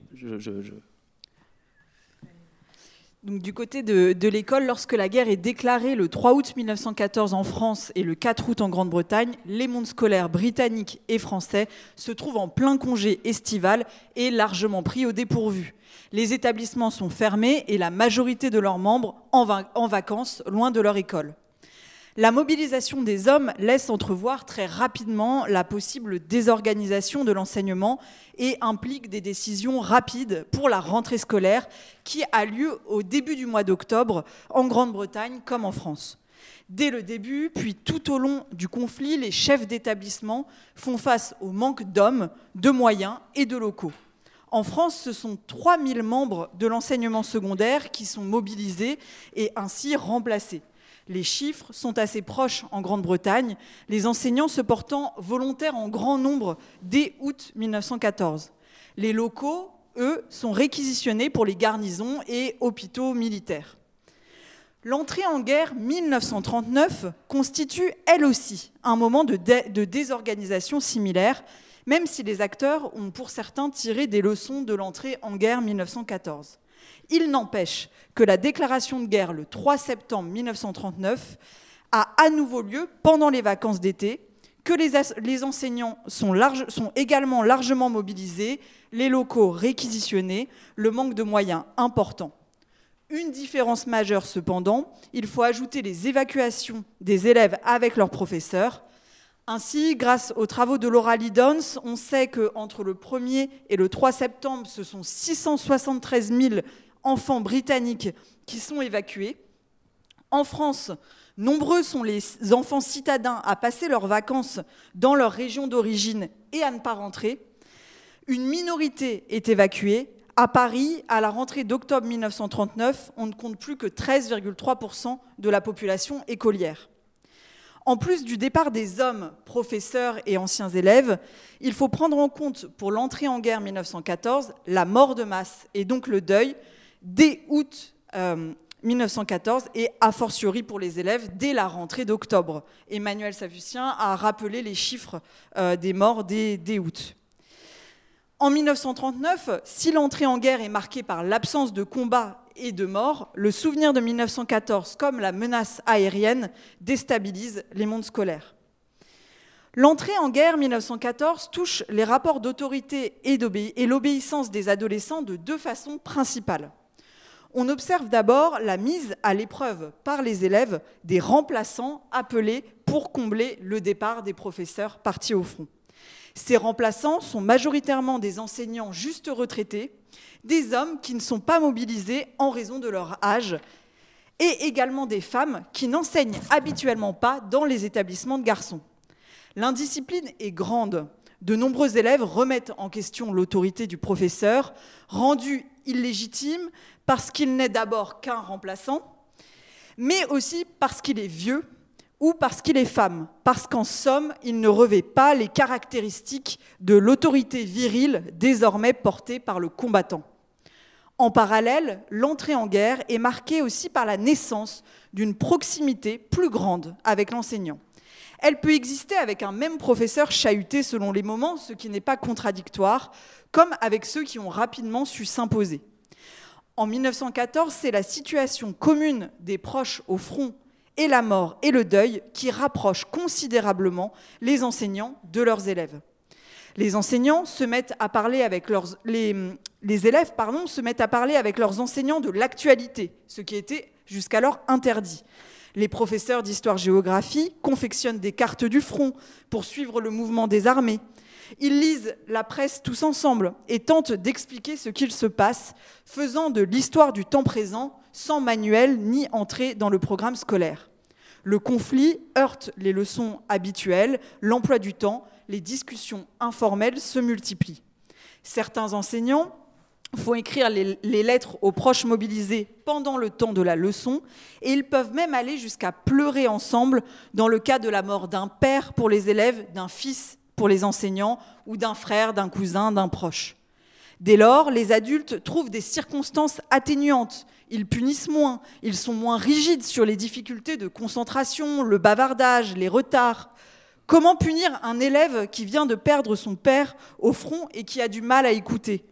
Donc, du côté de l'école, lorsque la guerre est déclarée le 3 août 1914 en France et le 4 août en Grande-Bretagne, les mondes scolaires britanniques et français se trouvent en plein congé estival et largement pris au dépourvu. Les établissements sont fermés et la majorité de leurs membres en vacances, loin de leur école. La mobilisation des hommes laisse entrevoir très rapidement la possible désorganisation de l'enseignement et implique des décisions rapides pour la rentrée scolaire qui a lieu au début du mois d'octobre en Grande-Bretagne comme en France. Dès le début, puis tout au long du conflit, les chefs d'établissement font face au manque d'hommes, de moyens et de locaux. En France, ce sont 3000 membres de l'enseignement secondaire qui sont mobilisés et ainsi remplacés. Les chiffres sont assez proches en Grande-Bretagne, les enseignants se portant volontaires en grand nombre dès août 1914. Les locaux, eux, sont réquisitionnés pour les garnisons et hôpitaux militaires. L'entrée en guerre 1939 constitue, elle aussi, un moment de désorganisation similaire, même si les acteurs ont pour certains tiré des leçons de l'entrée en guerre 1914. Il n'empêche que la déclaration de guerre le 3 septembre 1939 a à nouveau lieu pendant les vacances d'été, que les enseignants sont également largement mobilisés, les locaux réquisitionnés, le manque de moyens important. Une différence majeure cependant, il faut ajouter les évacuations des élèves avec leurs professeurs. Ainsi, grâce aux travaux de Laura Lidons, on sait qu'entre le 1er et le 3 septembre, ce sont 673 000 enfants britanniques qui sont évacués. En France, nombreux sont les enfants citadins à passer leurs vacances dans leur région d'origine et à ne pas rentrer. Une minorité est évacuée. À Paris, à la rentrée d'octobre 1939, on ne compte plus que 13,3% de la population écolière. En plus du départ des hommes, professeurs et anciens élèves, il faut prendre en compte pour l'entrée en guerre 1914 la mort de masse et donc le deuil dès août 1914 et a fortiori pour les élèves dès la rentrée d'octobre. Emmanuel Savussien a rappelé les chiffres des morts dès août. En 1939, si l'entrée en guerre est marquée par l'absence de combats et de morts, le souvenir de 1914 comme la menace aérienne déstabilise les mondes scolaires. L'entrée en guerre 1914 touche les rapports d'autorité et l'obéissance des adolescents de deux façons principales. On observe d'abord la mise à l'épreuve par les élèves des remplaçants appelés pour combler le départ des professeurs partis au front. Ces remplaçants sont majoritairement des enseignants juste retraités, des hommes qui ne sont pas mobilisés en raison de leur âge, et également des femmes qui n'enseignent habituellement pas dans les établissements de garçons. L'indiscipline est grande. De nombreux élèves remettent en question l'autorité du professeur, rendu illégitime parce qu'il n'est d'abord qu'un remplaçant, mais aussi parce qu'il est vieux ou parce qu'il est femme, parce qu'en somme, il ne revêt pas les caractéristiques de l'autorité virile désormais portée par le combattant. En parallèle, l'entrée en guerre est marquée aussi par la naissance d'une proximité plus grande avec l'enseignant. Elle peut exister avec un même professeur chahuté selon les moments, ce qui n'est pas contradictoire, comme avec ceux qui ont rapidement su s'imposer. En 1914, c'est la situation commune des proches au front et la mort et le deuil qui rapprochent considérablement les enseignants de leurs élèves. Les enseignants se mettent à parler avec les élèves se mettent à parler avec leurs enseignants de l'actualité, ce qui était jusqu'alors interdit. Les professeurs d'histoire-géographie confectionnent des cartes du front pour suivre le mouvement des armées. Ils lisent la presse tous ensemble et tentent d'expliquer ce qu'il se passe, faisant de l'histoire du temps présent sans manuel ni entrée dans le programme scolaire. Le conflit heurte les leçons habituelles, l'emploi du temps, les discussions informelles se multiplient. Certains enseignants font écrire les lettres aux proches mobilisés pendant le temps de la leçon et ils peuvent même aller jusqu'à pleurer ensemble dans le cas de la mort d'un père pour les élèves, d'un fils pour les enseignants ou d'un frère, d'un cousin, d'un proche. Dès lors, les adultes trouvent des circonstances atténuantes. Ils punissent moins, ils sont moins rigides sur les difficultés de concentration, le bavardage, les retards. Comment punir un élève qui vient de perdre son père au front et qui a du mal à écouter ?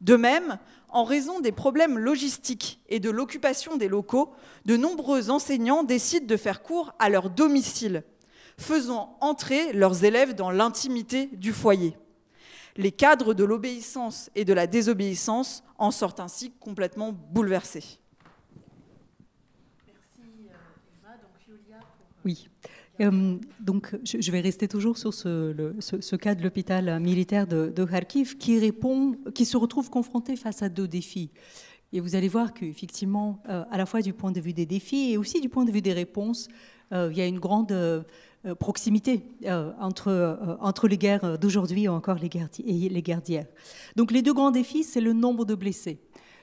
De même, en raison des problèmes logistiques et de l'occupation des locaux, de nombreux enseignants décident de faire cours à leur domicile, faisant entrer leurs élèves dans l'intimité du foyer. Les cadres de l'obéissance et de la désobéissance en sortent ainsi complètement bouleversés. Merci Eva. Donc Julia Oui. Donc, je vais rester toujours sur ce cas de l'hôpital militaire de Kharkiv qui se retrouve confronté face à deux défis. Et vous allez voir qu'effectivement, à la fois du point de vue des défis et aussi du point de vue des réponses, il y a une grande proximité entre les guerres d'aujourd'hui et encore les guerres d'hier. Donc les deux grands défis, c'est le nombre de blessés.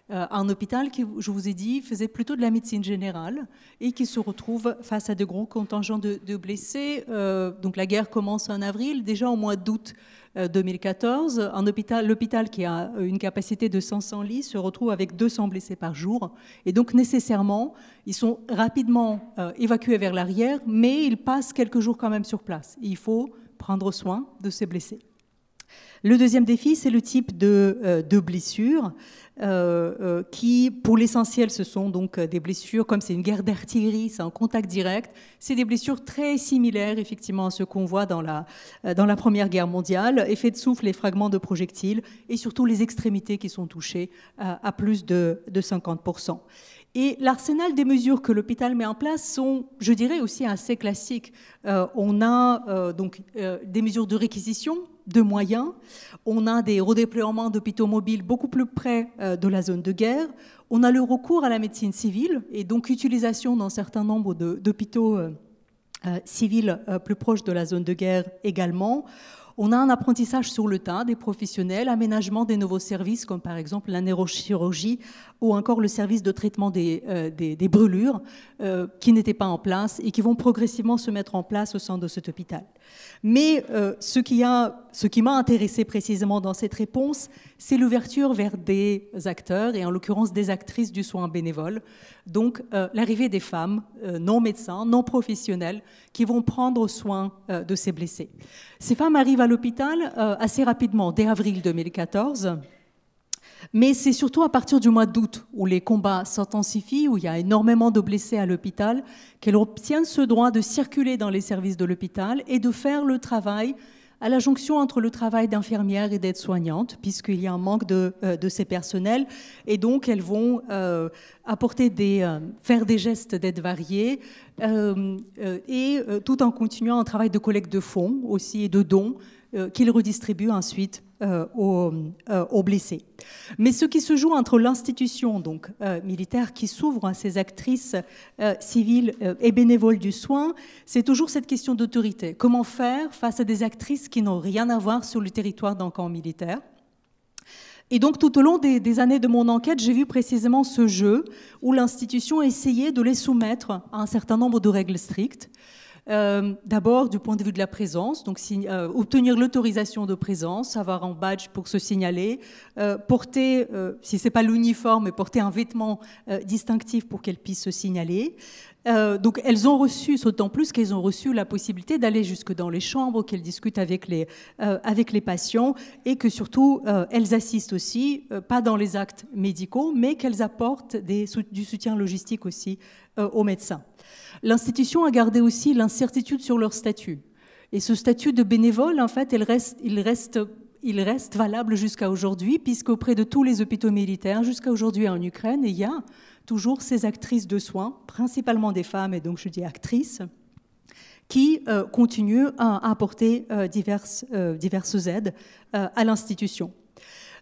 Un hôpital qui, je vous ai dit, faisait plutôt de la médecine générale et qui se retrouve face à de gros contingents de blessés. Donc la guerre commence en avril. Déjà au mois d'août 2014, l'hôpital qui a une capacité de 500 lits se retrouve avec 200 blessés par jour. Et donc nécessairement, ils sont rapidement évacués vers l'arrière, mais ils passent quelques jours quand même sur place. Il faut prendre soin de ces blessés. Le deuxième défi, c'est le type de blessures qui, pour l'essentiel, ce sont donc des blessures, comme c'est une guerre d'artillerie, c'est un contact direct, c'est des blessures très similaires, effectivement, à ce qu'on voit dans la Première Guerre mondiale, effet de souffle, les fragments de projectiles, et surtout les extrémités qui sont touchées à plus de 50%. Et l'arsenal des mesures que l'hôpital met en place sont, je dirais, aussi assez classiques. On a donc des mesures de réquisition de moyens, on a des redéploiements d'hôpitaux mobiles beaucoup plus près de la zone de guerre, on a le recours à la médecine civile et donc utilisation d'un certain nombre d'hôpitaux civils plus proches de la zone de guerre également. On a un apprentissage sur le tas des professionnels, aménagement des nouveaux services comme par exemple la neurochirurgie ou encore le service de traitement des brûlures qui n'étaient pas en place et qui vont progressivement se mettre en place au sein de cet hôpital. Mais ce qui m'a intéressé précisément dans cette réponse, c'est l'ouverture vers des acteurs et en l'occurrence des actrices du soin bénévole. Donc l'arrivée des femmes non médecins, non professionnels qui vont prendre soin de ces blessés. Ces femmes arrivent à l'hôpital assez rapidement, dès avril 2014. Mais c'est surtout à partir du mois d'août où les combats s'intensifient, où il y a énormément de blessés à l'hôpital, qu'elles obtiennent ce droit de circuler dans les services de l'hôpital et de faire le travail à la jonction entre le travail d'infirmière et d'aide-soignante, puisqu'il y a un manque de ces personnels. Et donc, elles vont faire des gestes d'aide variés tout en continuant un travail de collecte de fonds aussi et de dons qu'ils redistribuent ensuite aux blessés. Mais ce qui se joue entre l'institution donc militaire qui s'ouvre à ces actrices civiles et bénévoles du soin, c'est toujours cette question d'autorité. Comment faire face à des actrices qui n'ont rien à voir sur le territoire d'un camp militaire? Et donc, tout au long des années de mon enquête, j'ai vu précisément ce jeu où l'institution essayait de les soumettre à un certain nombre de règles strictes. D'abord, du point de vue de la présence, donc obtenir l'autorisation de présence, avoir un badge pour se signaler, porter, si ce n'est pas l'uniforme, mais porter un vêtement distinctif pour qu'elles puissent se signaler. Donc elles ont reçu, d'autant plus qu'elles ont reçu la possibilité d'aller jusque dans les chambres, qu'elles discutent avec les patients et que surtout elles assistent aussi, pas dans les actes médicaux, mais qu'elles apportent du soutien logistique aussi aux médecins. L'institution a gardé aussi l'incertitude sur leur statut. Et ce statut de bénévole, en fait, il reste valable jusqu'à aujourd'hui, puisqu'auprès de tous les hôpitaux militaires, jusqu'à aujourd'hui en Ukraine, il y a toujours ces actrices de soins, principalement des femmes, et donc je dis actrices, qui continuent à apporter diverses aides à l'institution.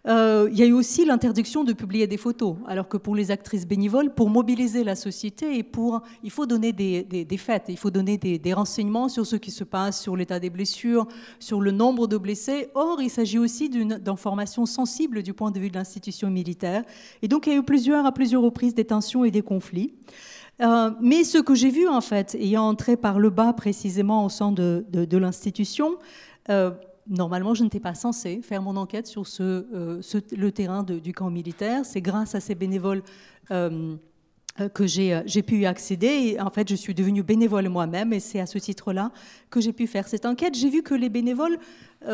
Il y a eu aussi l'interdiction de publier des photos, alors que pour les actrices bénévoles, pour mobiliser la société, il faut donner des faits, il faut donner des renseignements sur ce qui se passe, sur l'état des blessures, sur le nombre de blessés. Or, il s'agit aussi d'informations sensibles du point de vue de l'institution militaire. Et donc, il y a eu à plusieurs reprises des tensions et des conflits. Mais ce que j'ai vu, en fait, ayant entré par le bas précisément au sein de l'institution, normalement, je n'étais pas censée faire mon enquête sur le terrain du camp militaire. C'est grâce à ces bénévoles que j'ai pu y accéder. Et en fait, je suis devenue bénévole moi-même et c'est à ce titre-là que j'ai pu faire cette enquête. J'ai vu que les bénévoles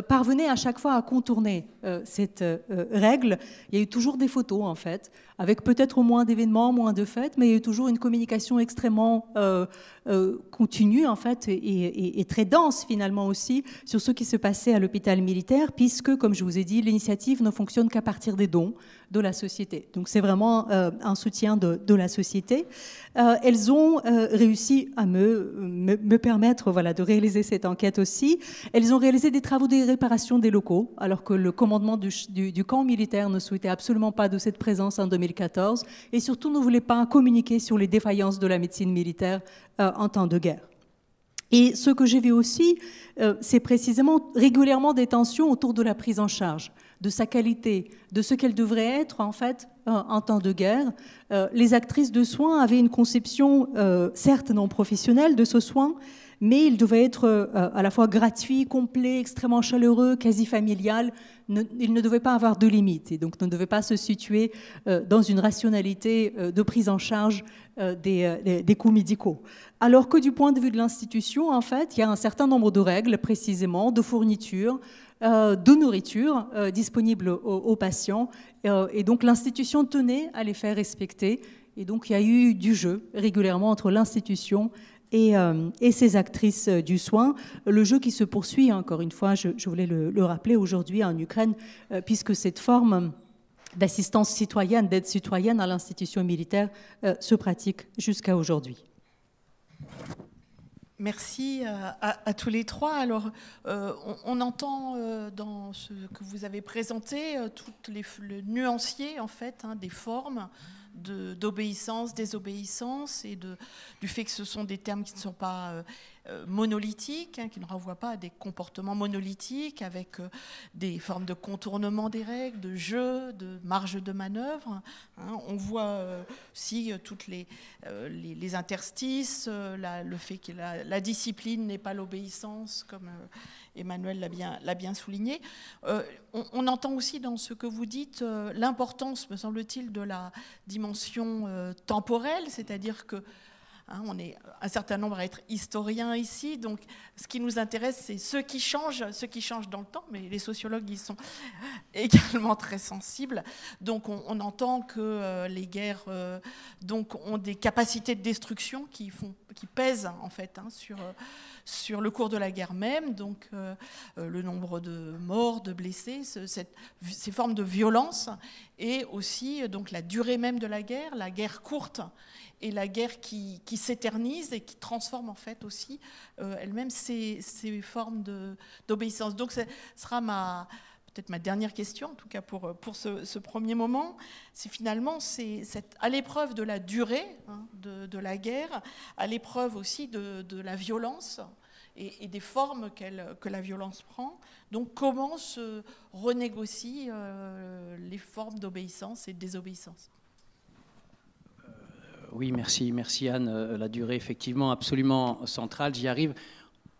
parvenaient à chaque fois à contourner cette règle. Il y a eu toujours des photos, en fait, avec peut-être moins d'événements, moins de fêtes, mais il y a eu toujours une communication extrêmement continue, en fait, et très dense, finalement, aussi, sur ce qui se passait à l'hôpital militaire, puisque, comme je vous ai dit, l'initiative ne fonctionne qu'à partir des dons de la société. Donc, c'est vraiment un soutien de la société. Elles ont réussi à me permettre de réaliser cette enquête aussi. Elles ont réalisé des travaux de réparation des locaux, alors que le commandement du camp militaire ne souhaitait absolument pas de cette présence en 2014 et surtout ne voulait pas communiquer sur les défaillances de la médecine militaire en temps de guerre. Et ce que j'ai vu aussi, c'est précisément régulièrement des tensions autour de la prise en charge, de sa qualité, de ce qu'elle devrait être en fait en temps de guerre. Les actrices de soins avaient une conception certes non professionnelle de ce soin, mais il devait être à la fois gratuit, complet, extrêmement chaleureux, quasi familial. Il ne devait pas avoir de limites et donc ne devait pas se situer dans une rationalité de prise en charge des coûts médicaux. Alors que du point de vue de l'institution, en fait, il y a un certain nombre de règles, précisément, de fourniture, de nourriture disponibles aux patients. Et donc l'institution tenait à les faire respecter. Et donc il y a eu du jeu régulièrement entre l'institution et ces actrices du soin. Le jeu qui se poursuit, encore une fois, je voulais le rappeler aujourd'hui en Ukraine, puisque cette forme d'assistance citoyenne, d'aide citoyenne à l'institution militaire se pratique jusqu'à aujourd'hui. Merci à tous les trois. Alors, on entend dans ce que vous avez présenté tout le nuancier en fait des formes d'obéissance, désobéissance et du fait que ce sont des termes qui ne sont pas monolithiques, qui ne renvoient pas à des comportements monolithiques avec des formes de contournement des règles, de jeu, de marge de manœuvre. On voit aussi toutes les interstices, le fait que la discipline n'est pas l'obéissance, comme Emmanuel l'a bien souligné. On entend aussi dans ce que vous dites l'importance, me semble-t-il, de la dimension temporelle, c'est-à-dire que on est un certain nombre à être historiens ici, donc ce qui nous intéresse, c'est ce qui change dans le temps, mais les sociologues y sont également très sensibles. Donc on entend que les guerres donc ont des capacités de destruction qui pèsent en fait sur le cours de la guerre même, donc le nombre de morts, de blessés, ces formes de violence, et aussi donc la durée même de la guerre courte, et la guerre qui s'éternise et qui transforme en fait aussi elle-même ces formes d'obéissance. Donc ce sera peut-être ma dernière question, en tout cas pour ce premier moment. C'est finalement à l'épreuve de la durée de la guerre, à l'épreuve aussi de la violence et des formes que la violence prend. Donc comment se renégocient les formes d'obéissance et de désobéissance? Oui, merci Anne. La durée, effectivement, absolument centrale. J'y arrive.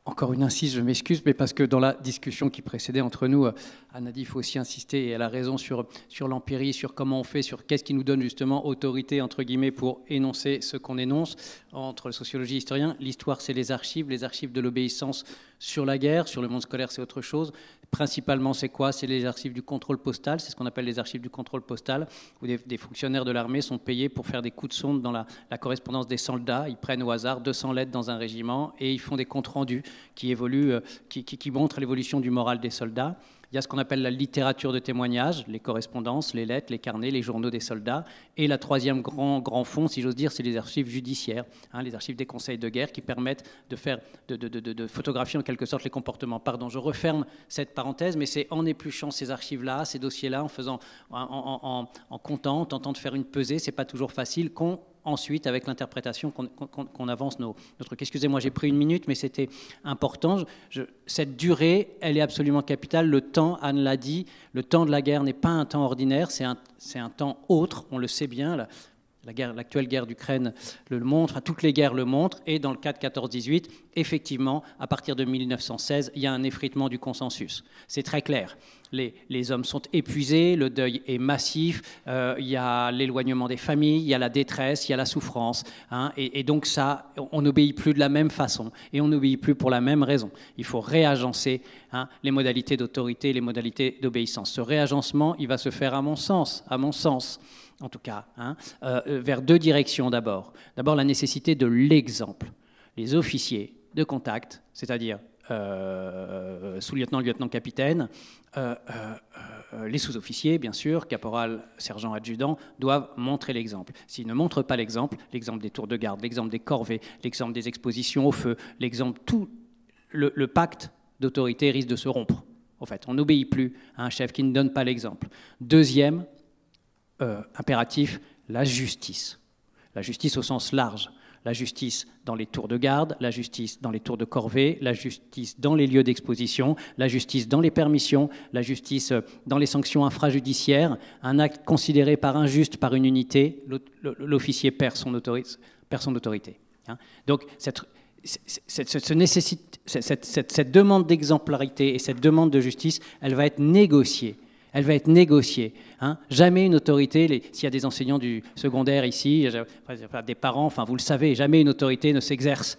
Encore une insiste, je m'excuse, mais parce que dans la discussion qui précédait entre nous, Anne a dit qu'il faut aussi insister, et elle a raison, sur l'empirie, sur comment on fait, sur qu'est-ce qui nous donne justement autorité, entre guillemets, pour énoncer ce qu'on énonce. Entre sociologie et historien, l'histoire, c'est les archives de l'obéissance sur la guerre, sur le monde scolaire, c'est autre chose. Principalement, c'est quoi? C'est les archives du contrôle postal, c'est ce qu'on appelle les archives du contrôle postal, où des fonctionnaires de l'armée sont payés pour faire des coups de sonde dans la correspondance des soldats. Ils prennent au hasard 200 lettres dans un régiment et ils font des comptes rendus qui évoluent, qui montrent l'évolution du moral des soldats. Il y a ce qu'on appelle la littérature de témoignage, les correspondances, les lettres, les carnets, les journaux des soldats. Et la troisième grand fond, si j'ose dire, c'est les archives judiciaires, les archives des conseils de guerre qui permettent de photographier en quelque sorte les comportements. Pardon, je referme cette parenthèse, mais c'est en épluchant ces archives-là, ces dossiers-là, en comptant, en tentant de faire une pesée, c'est pas toujours facile, ensuite, avec l'interprétation, qu'on avance notre... Excusez-moi, j'ai pris 1 minute, mais c'était important. Cette durée, elle est absolument capitale. Le temps, Anne l'a dit, le temps de la guerre n'est pas un temps ordinaire, c'est un temps autre, on le sait bien. L'actuelle guerre d'Ukraine le montre, toutes les guerres le montrent, et dans le cas de 14-18, effectivement, à partir de 1916, il y a un effritement du consensus. C'est très clair. Les hommes sont épuisés, le deuil est massif, il y a l'éloignement des familles, il y a la détresse, il y a la souffrance. Et donc ça, on n'obéit plus de la même façon, et on n'obéit plus pour la même raison. Il faut réagencer les modalités d'autorité, les modalités d'obéissance. Ce réagencement, il va se faire à mon sens, en tout cas, vers 2 directions d'abord. D'abord, la nécessité de l'exemple. Les officiers de contact, c'est-à-dire sous-lieutenant, lieutenant-capitaine, les sous-officiers, bien sûr, caporal, sergent, adjudant, doivent montrer l'exemple. S'ils ne montrent pas l'exemple des tours de garde, l'exemple des corvées, l'exemple des expositions au feu, tout le pacte d'autorité risque de se rompre. En fait, on n'obéit plus à un chef qui ne donne pas l'exemple. Deuxième impératif, la justice. La justice au sens large. La justice dans les tours de garde, la justice dans les tours de corvée, la justice dans les lieux d'exposition, la justice dans les permissions, la justice dans les sanctions infrajudiciaires. Un acte considéré par injuste par une unité, l'officier perd son autorité. Donc cette demande d'exemplarité et cette demande de justice, elle va être négociée. Elle va être négociée. Jamais une autorité, s'il y a des enseignants du secondaire ici, des parents, enfin vous le savez, jamais une autorité ne s'exerce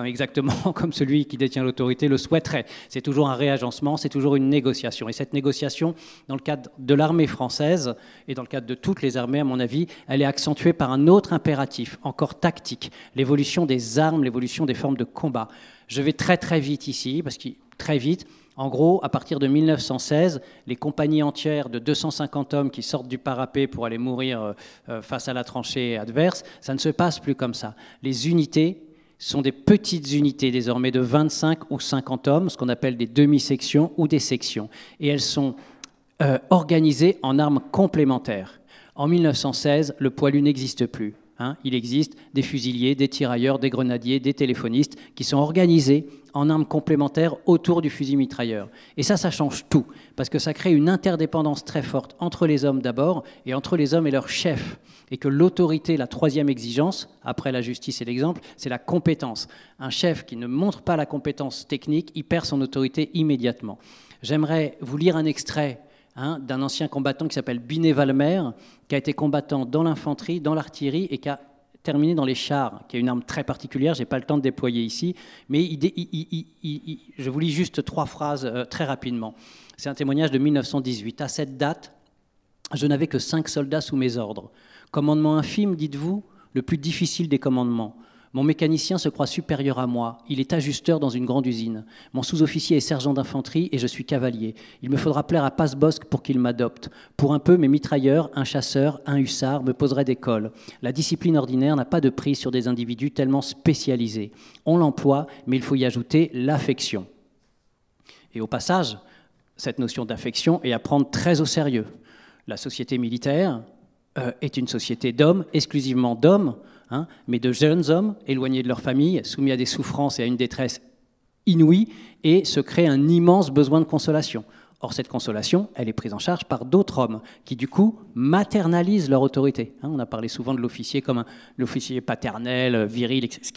exactement comme celui qui détient l'autorité le souhaiterait. C'est toujours un réagencement, c'est toujours une négociation. Et cette négociation, dans le cadre de l'armée française et dans le cadre de toutes les armées, à mon avis, elle est accentuée par un autre impératif, encore tactique, l'évolution des armes, l'évolution des formes de combat. Je vais très très vite ici, parce que très vite. En gros, à partir de 1916, les compagnies entières de 250 hommes qui sortent du parapet pour aller mourir face à la tranchée adverse, ça ne se passe plus comme ça. Les unités sont des petites unités désormais de 25 ou 50 hommes, ce qu'on appelle des demi-sections ou des sections. Et elles sont organisées en armes complémentaires. En 1916, le poilu n'existe plus. Il existe des fusiliers, des tirailleurs, des grenadiers, des téléphonistes qui sont organisés en armes complémentaires autour du fusil mitrailleur. Et ça change tout, parce que ça crée une interdépendance très forte entre les hommes d'abord et entre les hommes et leurs chefs. Et que l'autorité, la troisième exigence, après la justice et l'exemple, c'est la compétence. Un chef qui ne montre pas la compétence technique, il perd son autorité immédiatement. J'aimerais vous lire un extrait d'un ancien combattant qui s'appelle Binet-Valmer, qui a été combattant dans l'infanterie, dans l'artillerie et qui a terminé dans les chars, qui est une arme très particulière, je n'ai pas le temps de déployer ici, mais je vous lis juste 3 phrases très rapidement. C'est un témoignage de 1918. À cette date, je n'avais que 5 soldats sous mes ordres. Commandement infime, dites-vous, le plus difficile des commandements. Mon mécanicien se croit supérieur à moi. Il est ajusteur dans une grande usine. Mon sous-officier est sergent d'infanterie et je suis cavalier. Il me faudra plaire à Passe-Bosque pour qu'il m'adopte. Pour un peu, mes mitrailleurs, un chasseur, un hussard me poseraient des cols. La discipline ordinaire n'a pas de prise sur des individus tellement spécialisés. On l'emploie, mais il faut y ajouter l'affection. Et au passage, cette notion d'affection est à prendre très au sérieux. La société militaire est une société d'hommes, exclusivement d'hommes, mais de jeunes hommes éloignés de leur famille, soumis à des souffrances et à une détresse inouïe, et se crée un immense besoin de consolation. Or, cette consolation, elle est prise en charge par d'autres hommes qui, du coup, maternalisent leur autorité. On a parlé souvent de l'officier comme l'officier paternel, viril, ce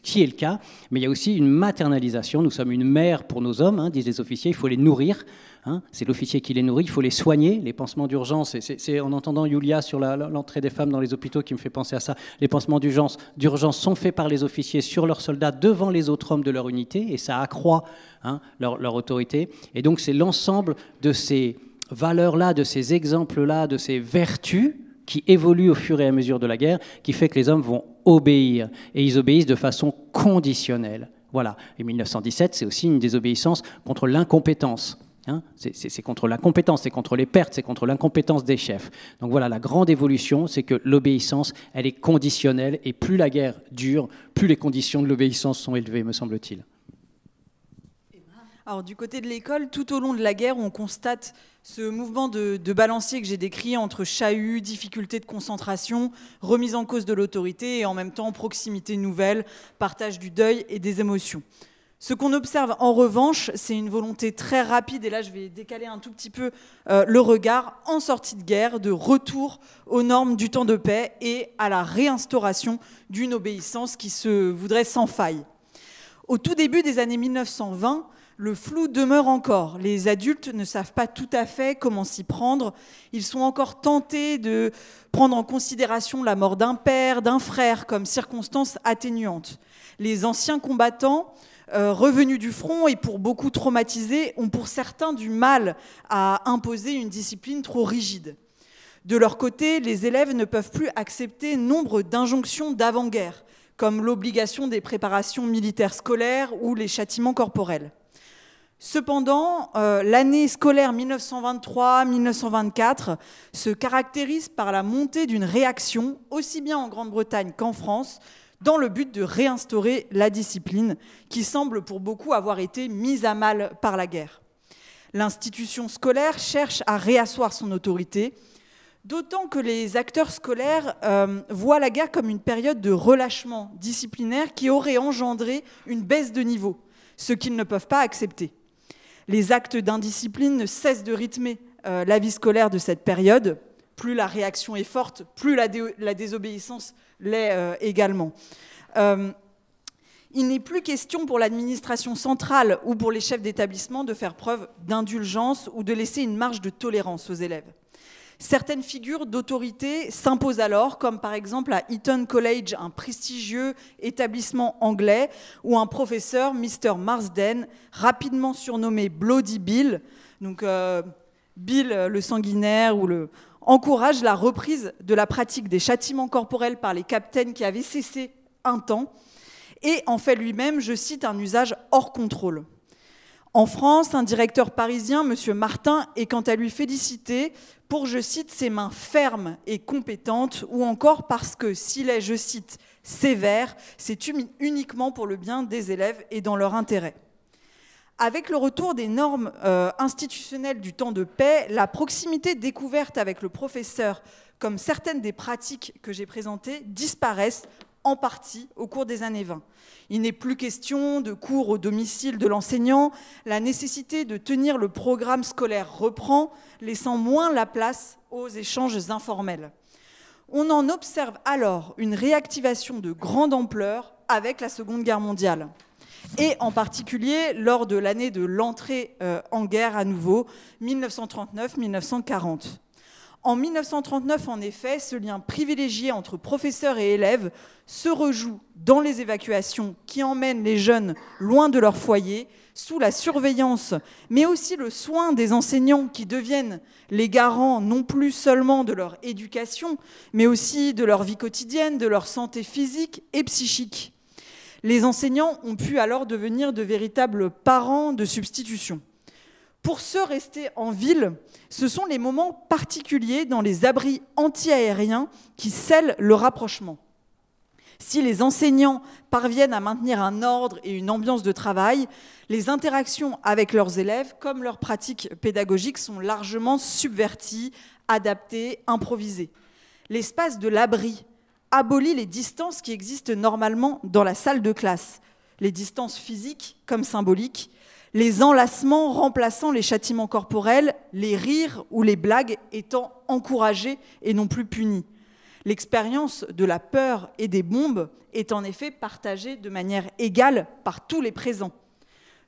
qui est le cas, mais il y a aussi une maternalisation. Nous sommes une mère pour nos hommes, disent les officiers, il faut les nourrir. C'est l'officier qui les nourrit, il faut les soigner. Les pansements d'urgence, c'est en entendant Yulia sur l'entrée des femmes dans les hôpitaux qui me fait penser à ça. Les pansements d'urgence sont faits par les officiers sur leurs soldats devant les autres hommes de leur unité, et ça accroît leur autorité. Et donc c'est l'ensemble de ces valeurs-là, de ces exemples-là, de ces vertus qui évoluent au fur et à mesure de la guerre, qui fait que les hommes vont obéir. Et ils obéissent de façon conditionnelle. Voilà. Et 1917, c'est aussi une désobéissance contre l'incompétence. C'est contre l'incompétence, c'est contre les pertes, c'est contre l'incompétence des chefs. Donc voilà, la grande évolution, c'est que l'obéissance, elle est conditionnelle, et plus la guerre dure, plus les conditions de l'obéissance sont élevées, me semble-t-il. Alors du côté de l'école, tout au long de la guerre, on constate ce mouvement de balancier que j'ai décrit entre chahut, difficulté de concentration, remise en cause de l'autorité et en même temps proximité nouvelle, partage du deuil et des émotions. Ce qu'on observe en revanche, c'est une volonté très rapide, et là je vais décaler un tout petit peu le regard, en sortie de guerre, de retour aux normes du temps de paix et à la réinstauration d'une obéissance qui se voudrait sans faille. Au tout début des années 1920, le flou demeure encore. Les adultes ne savent pas tout à fait comment s'y prendre. Ils sont encore tentés de prendre en considération la mort d'un père, d'un frère, comme circonstance atténuante. Les anciens combattants, revenus du front et pour beaucoup traumatisés, ont pour certains du mal à imposer une discipline trop rigide. De leur côté, les élèves ne peuvent plus accepter nombre d'injonctions d'avant-guerre, comme l'obligation des préparations militaires scolaires ou les châtiments corporels. Cependant, l'année scolaire 1923-1924 se caractérise par la montée d'une réaction, aussi bien en Grande-Bretagne qu'en France, dans le but de réinstaurer la discipline qui semble pour beaucoup avoir été mise à mal par la guerre. L'institution scolaire cherche à réasseoir son autorité. D'autant que les acteurs scolaires voient la guerre comme une période de relâchement disciplinaire qui aurait engendré une baisse de niveau, ce qu'ils ne peuvent pas accepter. Les actes d'indiscipline ne cessent de rythmer la vie scolaire de cette période. Plus la réaction est forte, plus la désobéissance l'est également. Il n'est plus question pour l'administration centrale ou pour les chefs d'établissement de faire preuve d'indulgence ou de laisser une marge de tolérance aux élèves. Certaines figures d'autorité s'imposent alors, comme par exemple à Eton College, un prestigieux établissement anglais, où un professeur, Mr. Marsden, rapidement surnommé Bloody Bill, donc Bill le sanguinaire, encourage la reprise de la pratique des châtiments corporels par les capitaines qui avaient cessé un temps, et en fait lui-même, je cite, un usage hors contrôle. En France, un directeur parisien, M. Martin, est quant à lui félicité pour, je cite, ses mains fermes et compétentes, ou encore parce que s'il est, je cite, sévère, c'est uniquement pour le bien des élèves et dans leur intérêt. Avec le retour des normes institutionnelles du temps de paix, la proximité découverte avec le professeur, comme certaines des pratiques que j'ai présentées, disparaissent en partie au cours des années 20. Il n'est plus question de cours au domicile de l'enseignant, la nécessité de tenir le programme scolaire reprend, laissant moins la place aux échanges informels. On en observe alors une réactivation de grande ampleur avec la Seconde Guerre mondiale, et en particulier lors de l'année de l'entrée en guerre à nouveau, 1939-1940. En 1939, en effet, ce lien privilégié entre professeurs et élèves se rejoue dans les évacuations qui emmènent les jeunes loin de leur foyer, sous la surveillance, mais aussi le soin des enseignants qui deviennent les garants non plus seulement de leur éducation, mais aussi de leur vie quotidienne, de leur santé physique et psychique. Les enseignants ont pu alors devenir de véritables parents de substitution. Pour ceux restés en ville, ce sont les moments particuliers dans les abris anti-aériens qui scellent le rapprochement. Si les enseignants parviennent à maintenir un ordre et une ambiance de travail, les interactions avec leurs élèves, comme leurs pratiques pédagogiques, sont largement subverties, adaptées, improvisées. L'espace de l'abri abolit les distances qui existent normalement dans la salle de classe, les distances physiques comme symboliques, les enlacements remplaçant les châtiments corporels, les rires ou les blagues étant encouragés et non plus punis. L'expérience de la peur et des bombes est en effet partagée de manière égale par tous les présents.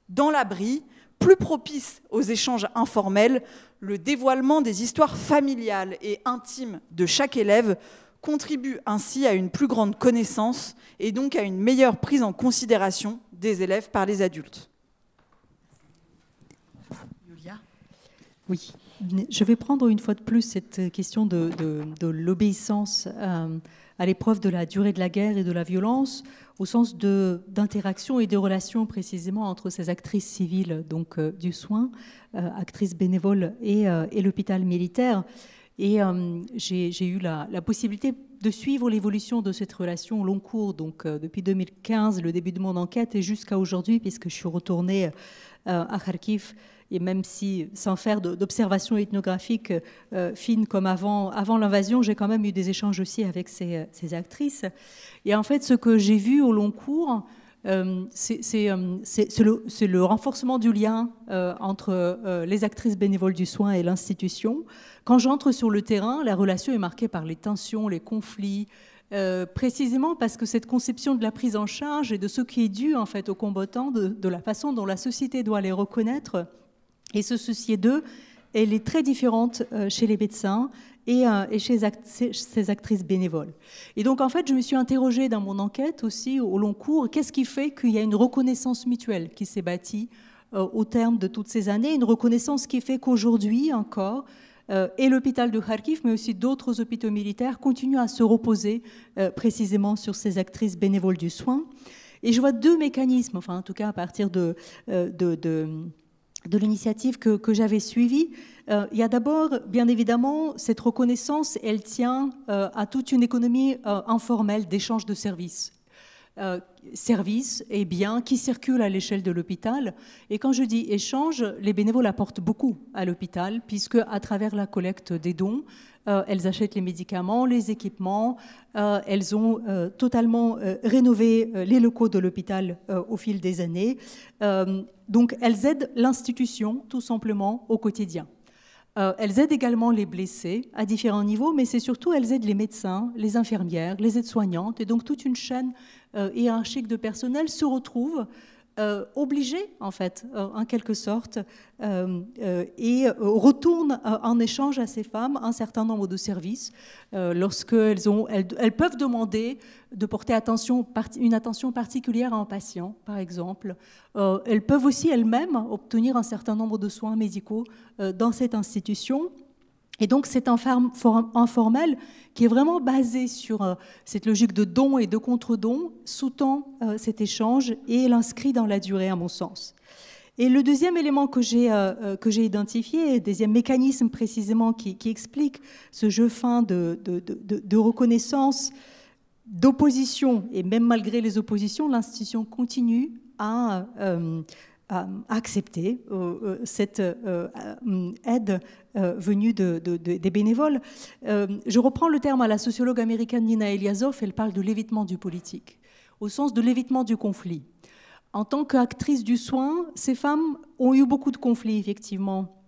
Dans l'abri, plus propice aux échanges informels, le dévoilement des histoires familiales et intimes de chaque élève contribue ainsi à une plus grande connaissance et donc à une meilleure prise en considération des élèves par les adultes. Oui, je vais prendre une fois de plus cette question de l'obéissance à l'épreuve de la durée de la guerre et de la violence, au sens d'interaction et de relations précisément entre ces actrices civiles donc, du soin, actrices bénévoles et l'hôpital militaire. Et j'ai eu la possibilité de suivre l'évolution de cette relation au long cours, donc depuis 2015, le début de mon enquête, et jusqu'à aujourd'hui, puisque je suis retournée à Kharkiv. Et même si, sans faire d'observations ethnographiques fines comme avant l'invasion, j'ai quand même eu des échanges aussi avec ces actrices. Et en fait, ce que j'ai vu au long cours, c'est le renforcement du lien entre les actrices bénévoles du soin et l'institution. Quand j'entre sur le terrain, la relation est marquée par les tensions, les conflits, précisément parce que cette conception de la prise en charge et de ce qui est dû en fait aux combattants, de la façon dont la société doit les reconnaître et se soucier d'eux, elle est très différente chez les médecins et chez ces actrices bénévoles. Et donc, en fait, je me suis interrogée dans mon enquête aussi, au long cours, qu'est-ce qui fait qu'il y a une reconnaissance mutuelle qui s'est bâtie au terme de toutes ces années, une reconnaissance qui fait qu'aujourd'hui encore, et l'hôpital de Kharkiv, mais aussi d'autres hôpitaux militaires, continuent à se reposer précisément sur ces actrices bénévoles du soin. Et je vois deux mécanismes, enfin en tout cas à partir de l'initiative que j'avais suivie. Il y a d'abord, bien évidemment, cette reconnaissance, elle tient à toute une économie informelle d'échange de services. services et biens qui circulent à l'échelle de l'hôpital. Et quand je dis échange, les bénévoles apportent beaucoup à l'hôpital, puisque à travers la collecte des dons, elles achètent les médicaments, les équipements, elles ont totalement rénové les locaux de l'hôpital au fil des années. Donc elles aident l'institution tout simplement au quotidien. Elles aident également les blessés à différents niveaux, mais c'est surtout elles aident les médecins, les infirmières, les aides-soignantes, et donc toute une chaîne hiérarchique de personnel se retrouve obligée, en fait, en quelque sorte, et retourne en échange à ces femmes un certain nombre de services lorsqu'elles elles peuvent demander de porter une attention particulière à un patient, par exemple. Elles peuvent aussi elles-mêmes obtenir un certain nombre de soins médicaux dans cette institution. Et donc, c'est un informel qui est vraiment basé sur cette logique de don et de contre-don, sous-tend cet échange et l'inscrit dans la durée, à mon sens. Et le deuxième élément que j'ai identifié, deuxième mécanisme précisément qui explique ce jeu fin de reconnaissance, d'opposition, et même malgré les oppositions, l'institution continue à accepter cette aide venue des bénévoles. Je reprends le terme à la sociologue américaine Nina Eliasov, elle parle de l'évitement du politique, au sens de l'évitement du conflit. En tant qu'actrices du soin, ces femmes ont eu beaucoup de conflits, effectivement,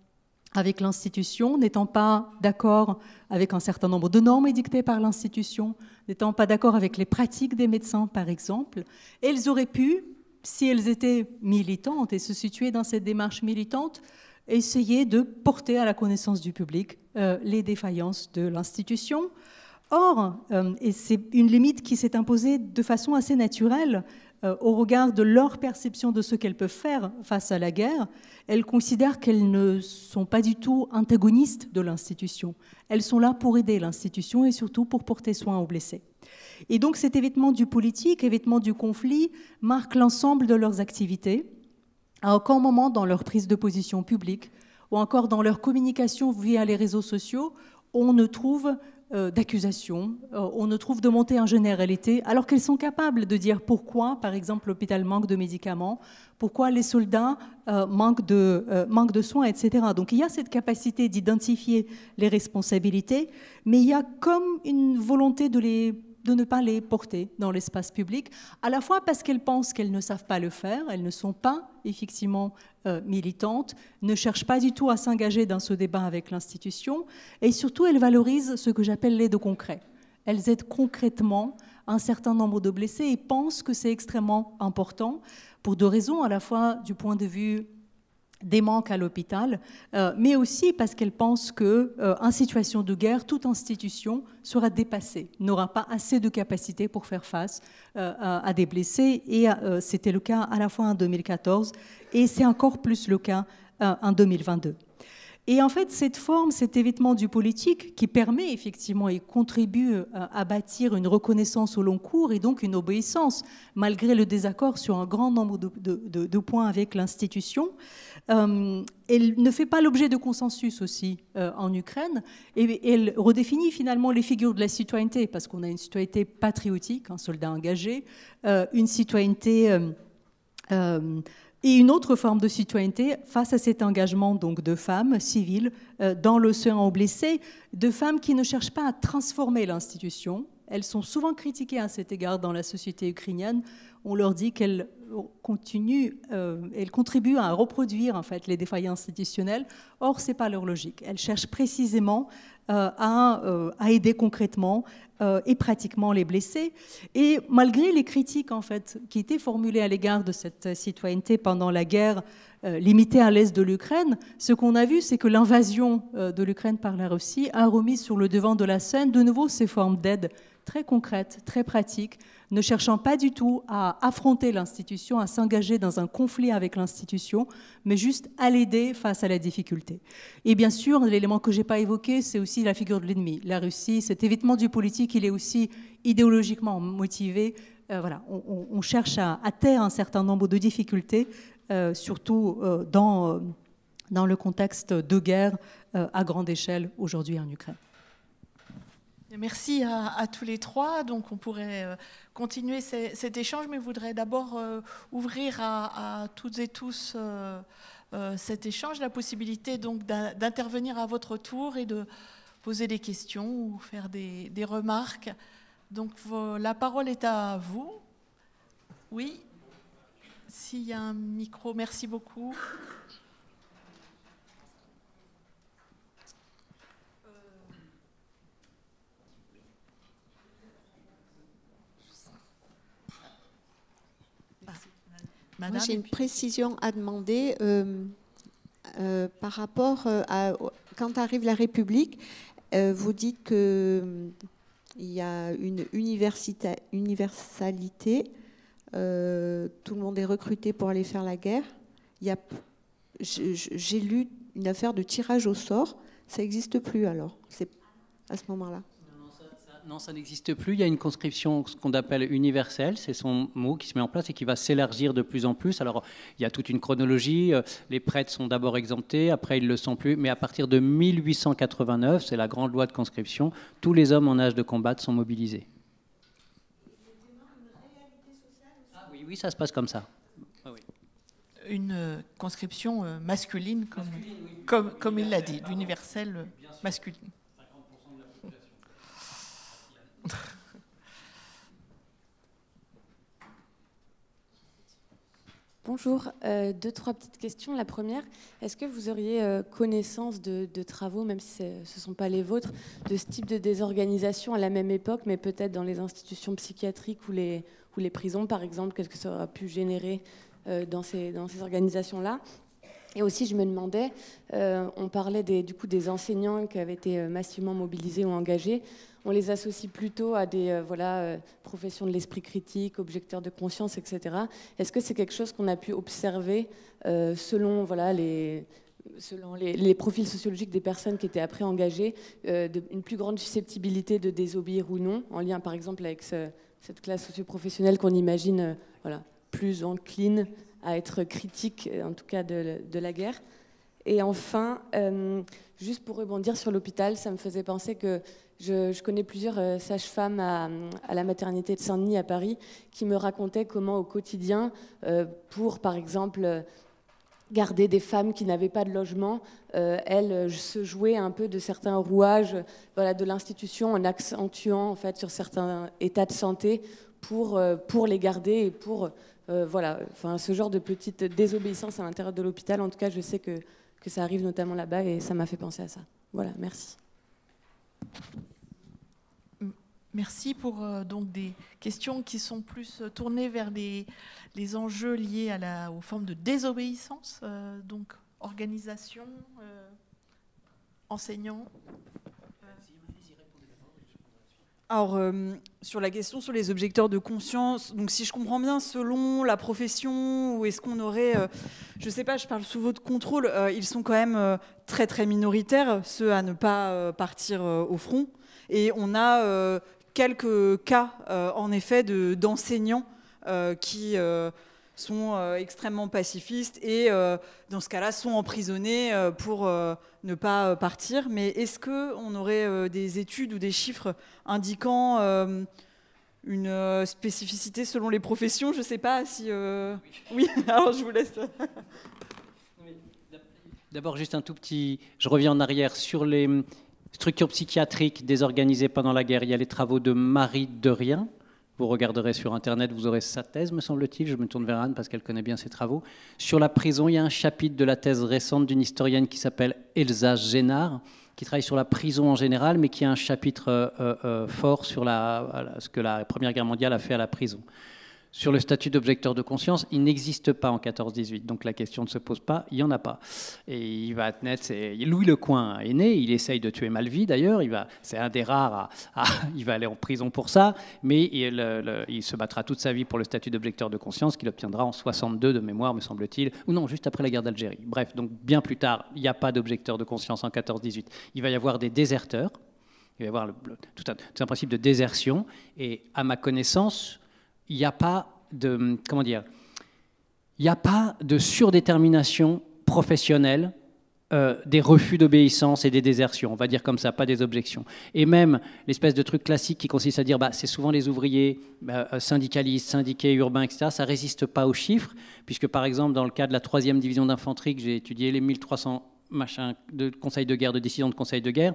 avec l'institution, n'étant pas d'accord avec un certain nombre de normes édictées par l'institution, n'étant pas d'accord avec les pratiques des médecins, par exemple. Elles auraient pu, si elles étaient militantes et se situaient dans cette démarche militante, essayer de porter à la connaissance du public les défaillances de l'institution. Or, et c'est une limite qui s'est imposée de façon assez naturelle, au regard de leur perception de ce qu'elles peuvent faire face à la guerre, elles considèrent qu'elles ne sont pas du tout antagonistes de l'institution. Elles sont là pour aider l'institution et surtout pour porter soin aux blessés. Et donc cet évitement du politique, évitement du conflit, marque l'ensemble de leurs activités. À aucun moment dans leur prise de position publique ou encore dans leur communication via les réseaux sociaux, on ne trouve d'accusations, on ne trouve de montée en généralité, alors qu'elles sont capables de dire pourquoi, par exemple, l'hôpital manque de médicaments, pourquoi les soldats manquent de soins, etc. Donc il y a cette capacité d'identifier les responsabilités, mais il y a comme une volonté de ne pas les porter dans l'espace public, à la fois parce qu'elles pensent qu'elles ne savent pas le faire, elles ne sont pas effectivement militantes, ne cherchent pas du tout à s'engager dans ce débat avec l'institution, et surtout elles valorisent ce que j'appelle l'aide concret. Elles aident concrètement un certain nombre de blessés et pensent que c'est extrêmement important pour deux raisons, à la fois du point de vue des manques à l'hôpital, mais aussi parce qu'elles pensent qu'en situation de guerre, toute institution sera dépassée, n'aura pas assez de capacité pour faire face à des blessés. Et c'était le cas à la fois en 2014 et c'est encore plus le cas en 2022. Et en fait, cette forme, cet évitement du politique qui permet effectivement et contribue à bâtir une reconnaissance au long cours et donc une obéissance, malgré le désaccord sur un grand nombre de points avec l'institution, elle ne fait pas l'objet de consensus aussi en Ukraine et elle redéfinit finalement les figures de la citoyenneté, parce qu'on a une citoyenneté patriotique, un soldat engagé, une citoyenneté... et une autre forme de citoyenneté face à cet engagement donc, de femmes civiles dans le soin aux blessés, de femmes qui ne cherchent pas à transformer l'institution. Elles sont souvent critiquées à cet égard dans la société ukrainienne. On leur dit qu'elles contribuent à reproduire en fait, les défaillances institutionnelles. Or, ce n'est pas leur logique. Elles cherchent précisément à aider concrètement et pratiquement les blessés. Et malgré les critiques en fait, qui étaient formulées à l'égard de cette citoyenneté pendant la guerre limitée à l'est de l'Ukraine, ce qu'on a vu, c'est que l'invasion de l'Ukraine par la Russie a remis sur le devant de la scène de nouveau ces formes d'aide très concrètes, très pratiques, ne cherchant pas du tout à affronter l'institution, à s'engager dans un conflit avec l'institution, mais juste à l'aider face à la difficulté. Et bien sûr, l'élément que je n'ai pas évoqué, c'est aussi la figure de l'ennemi. La Russie, cet évitement du politique, il est aussi idéologiquement motivé. Voilà, on cherche à taire un certain nombre de difficultés, surtout dans le contexte de guerre à grande échelle aujourd'hui en Ukraine. Merci à tous les trois. Donc, on pourrait continuer cet échange, mais je voudrais d'abord ouvrir à toutes et tous cet échange, la possibilité donc d'intervenir à votre tour et de poser des questions ou faire des remarques. Donc, la parole est à vous. Oui, s'il y a un micro, merci beaucoup. Moi, j'ai une précision à demander par rapport à quand arrive la République. Vous dites qu'il y a une universalité, tout le monde est recruté pour aller faire la guerre. J'ai lu une affaire de tirage au sort, ça n'existe plus alors, c'est à ce moment-là. Non, ça n'existe plus. Il y a une conscription, ce qu'on appelle universelle, c'est son mot qui se met en place et qui va s'élargir de plus en plus. Alors, il y a toute une chronologie. Les prêtres sont d'abord exemptés, après ils ne le sont plus. Mais à partir de 1889, c'est la grande loi de conscription, tous les hommes en âge de combattre sont mobilisés. Ah oui, ça se passe comme ça. Ah, oui. Une conscription masculine, comme il l'a dit, l'universelle masculine. Bonjour, deux, trois petites questions. La première, est-ce que vous auriez connaissance de travaux, même si ce ne sont pas les vôtres, de ce type de désorganisation à la même époque, mais peut-être dans les institutions psychiatriques ou les prisons, par exemple, qu'est-ce que ça aurait pu générer dans ces organisations-là? Et aussi, je me demandais, on parlait du coup des enseignants qui avaient été massivement mobilisés ou engagés. On les associe plutôt à des professions de l'esprit critique, objecteurs de conscience, etc. Est-ce que c'est quelque chose qu'on a pu observer selon les profils sociologiques des personnes qui étaient après engagées, une plus grande susceptibilité de désobéir ou non, en lien par exemple avec cette classe socio-professionnelle qu'on imagine plus encline à être critique, en tout cas de la guerre. Et enfin, juste pour rebondir sur l'hôpital, ça me faisait penser que je connais plusieurs sages-femmes à la maternité de Saint-Denis à Paris qui me racontaient comment au quotidien, pour par exemple garder des femmes qui n'avaient pas de logement, elles se jouaient un peu de certains rouages de l'institution en accentuant en fait, sur certains états de santé pour les garder et pour ce genre de petite désobéissance à l'intérieur de l'hôpital. En tout cas, je sais que ça arrive notamment là-bas et ça m'a fait penser à ça. Voilà, merci. Merci pour donc des questions qui sont plus tournées vers les enjeux liés aux formes de désobéissance, donc organisation, enseignants. Alors, sur la question sur les objecteurs de conscience, donc si je comprends bien, selon la profession, ou est-ce qu'on aurait, je ne sais pas, je parle sous votre contrôle, ils sont quand même très très minoritaires, ceux à ne pas partir au front. Et on a quelques cas, en effet, d'enseignants qui sont extrêmement pacifistes et, dans ce cas-là, sont emprisonnés pour ne pas partir. Mais est-ce qu'on aurait des études ou des chiffres indiquant une spécificité selon les professions? Je ne sais pas si... Oui, alors je vous laisse. D'abord, juste un tout petit... Je reviens en arrière sur les structures psychiatriques désorganisées pendant la guerre. Il y a les travaux de Marie Derrien. Vous regarderez sur Internet, vous aurez sa thèse, me semble-t-il. Je me tourne vers Anne parce qu'elle connaît bien ses travaux. Sur la prison, il y a un chapitre de la thèse récente d'une historienne qui s'appelle Elsa Génard, qui travaille sur la prison en général, mais qui a un chapitre fort sur ce que la Première Guerre mondiale a fait à la prison. Sur le statut d'objecteur de conscience, il n'existe pas en 14-18, donc la question ne se pose pas, il n'y en a pas. Et il va être net, Louis Lecoing est né, il essaye de tuer Malvy d'ailleurs, c'est un des rares, il va aller en prison pour ça, mais il se battra toute sa vie pour le statut d'objecteur de conscience qu'il obtiendra en 62 de mémoire, me semble-t-il, ou non, juste après la guerre d'Algérie. Bref, donc bien plus tard, il n'y a pas d'objecteur de conscience en 14-18. Il va y avoir des déserteurs, il va y avoir tout un principe de désertion, et à ma connaissance, il n'y a pas de, il n'y a pas de surdétermination professionnelle des refus d'obéissance et des désertions, on va dire comme ça, pas des objections. Et même l'espèce de truc classique qui consiste à dire c'est souvent les ouvriers syndicalistes, syndiqués, urbains, etc., ça ne résiste pas aux chiffres, puisque par exemple dans le cas de la 3e division d'infanterie que j'ai étudié, les 1300 de conseils de guerre, de décisions de conseils de guerre,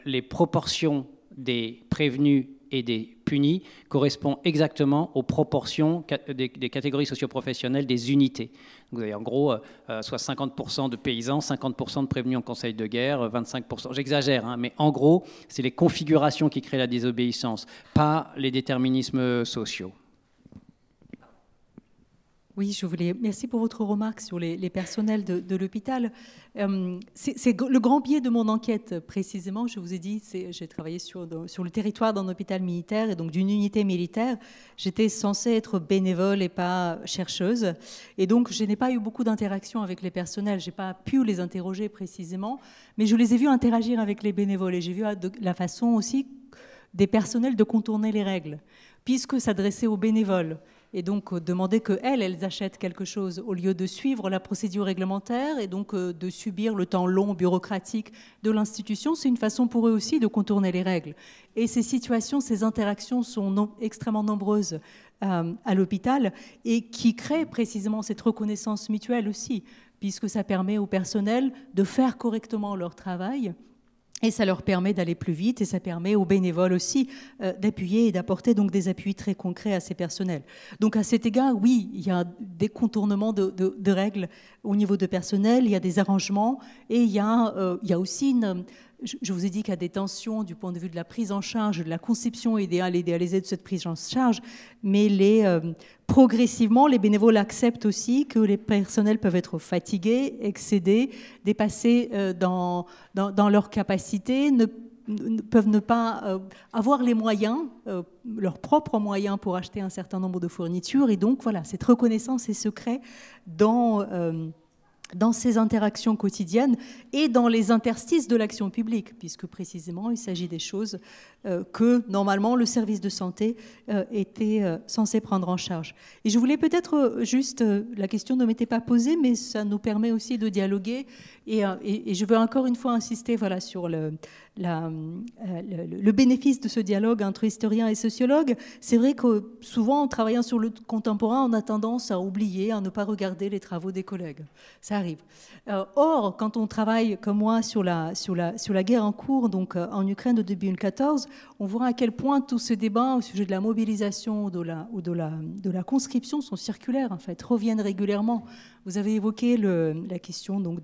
les proportions des prévenus et des punis correspondent exactement aux proportions des catégories socioprofessionnelles des unités. Vous avez en gros soit 50% de paysans, 50% de prévenus en conseil de guerre, 25%. J'exagère, hein, mais en gros, c'est les configurations qui créent la désobéissance, pas les déterminismes sociaux. Oui, merci pour votre remarque sur les personnels de l'hôpital. C'est le grand biais de mon enquête, précisément. Je vous ai dit, j'ai travaillé sur le territoire d'un hôpital militaire et donc d'une unité militaire. J'étais censée être bénévole et pas chercheuse. Et donc, je n'ai pas eu beaucoup d'interactions avec les personnels. Je n'ai pas pu les interroger précisément, mais je les ai vus interagir avec les bénévoles. Et j'ai vu la façon aussi des personnels de contourner les règles, puisque s'adresser aux bénévoles et donc demander qu'elles achètent quelque chose au lieu de suivre la procédure réglementaire et donc de subir le temps long bureaucratique de l'institution, c'est une façon pour eux aussi de contourner les règles. Et ces situations, ces interactions sont extrêmement nombreuses à l'hôpital et qui créent précisément cette reconnaissance mutuelle aussi, puisque ça permet au personnel de faire correctement leur travail. Et ça leur permet d'aller plus vite et ça permet aux bénévoles aussi d'appuyer et d'apporter donc des appuis très concrets à ces personnels. Donc à cet égard, oui, il y a des contournements de règles au niveau de personnel, il y a des arrangements et il y a aussi je vous ai dit qu'il y a des tensions du point de vue de la prise en charge, de la conception idéalisée de cette prise en charge, mais progressivement, les bénévoles acceptent aussi que les personnels peuvent être fatigués, excédés, dépassés dans leurs capacités, peuvent ne pas avoir les moyens, leurs propres moyens pour acheter un certain nombre de fournitures. Et donc, voilà, cette reconnaissance est secrète dans ces interactions quotidiennes et dans les interstices de l'action publique, puisque précisément il s'agit des choses que normalement le service de santé était censé prendre en charge. Et je voulais peut-être juste, la question ne m'était pas posée, mais ça nous permet aussi de dialoguer et je veux encore une fois insister sur le bénéfice de ce dialogue entre historiens et sociologues. C'est vrai que souvent, en travaillant sur le contemporain, on a tendance à oublier, à ne pas regarder les travaux des collègues. Ça arrive. Or, quand on travaille, comme moi, sur la guerre en cours, donc en Ukraine de début 2014, on voit à quel point tout ce débat au sujet de la mobilisation ou de la conscription sont circulaires, en fait, reviennent régulièrement. Vous avez évoqué la question donc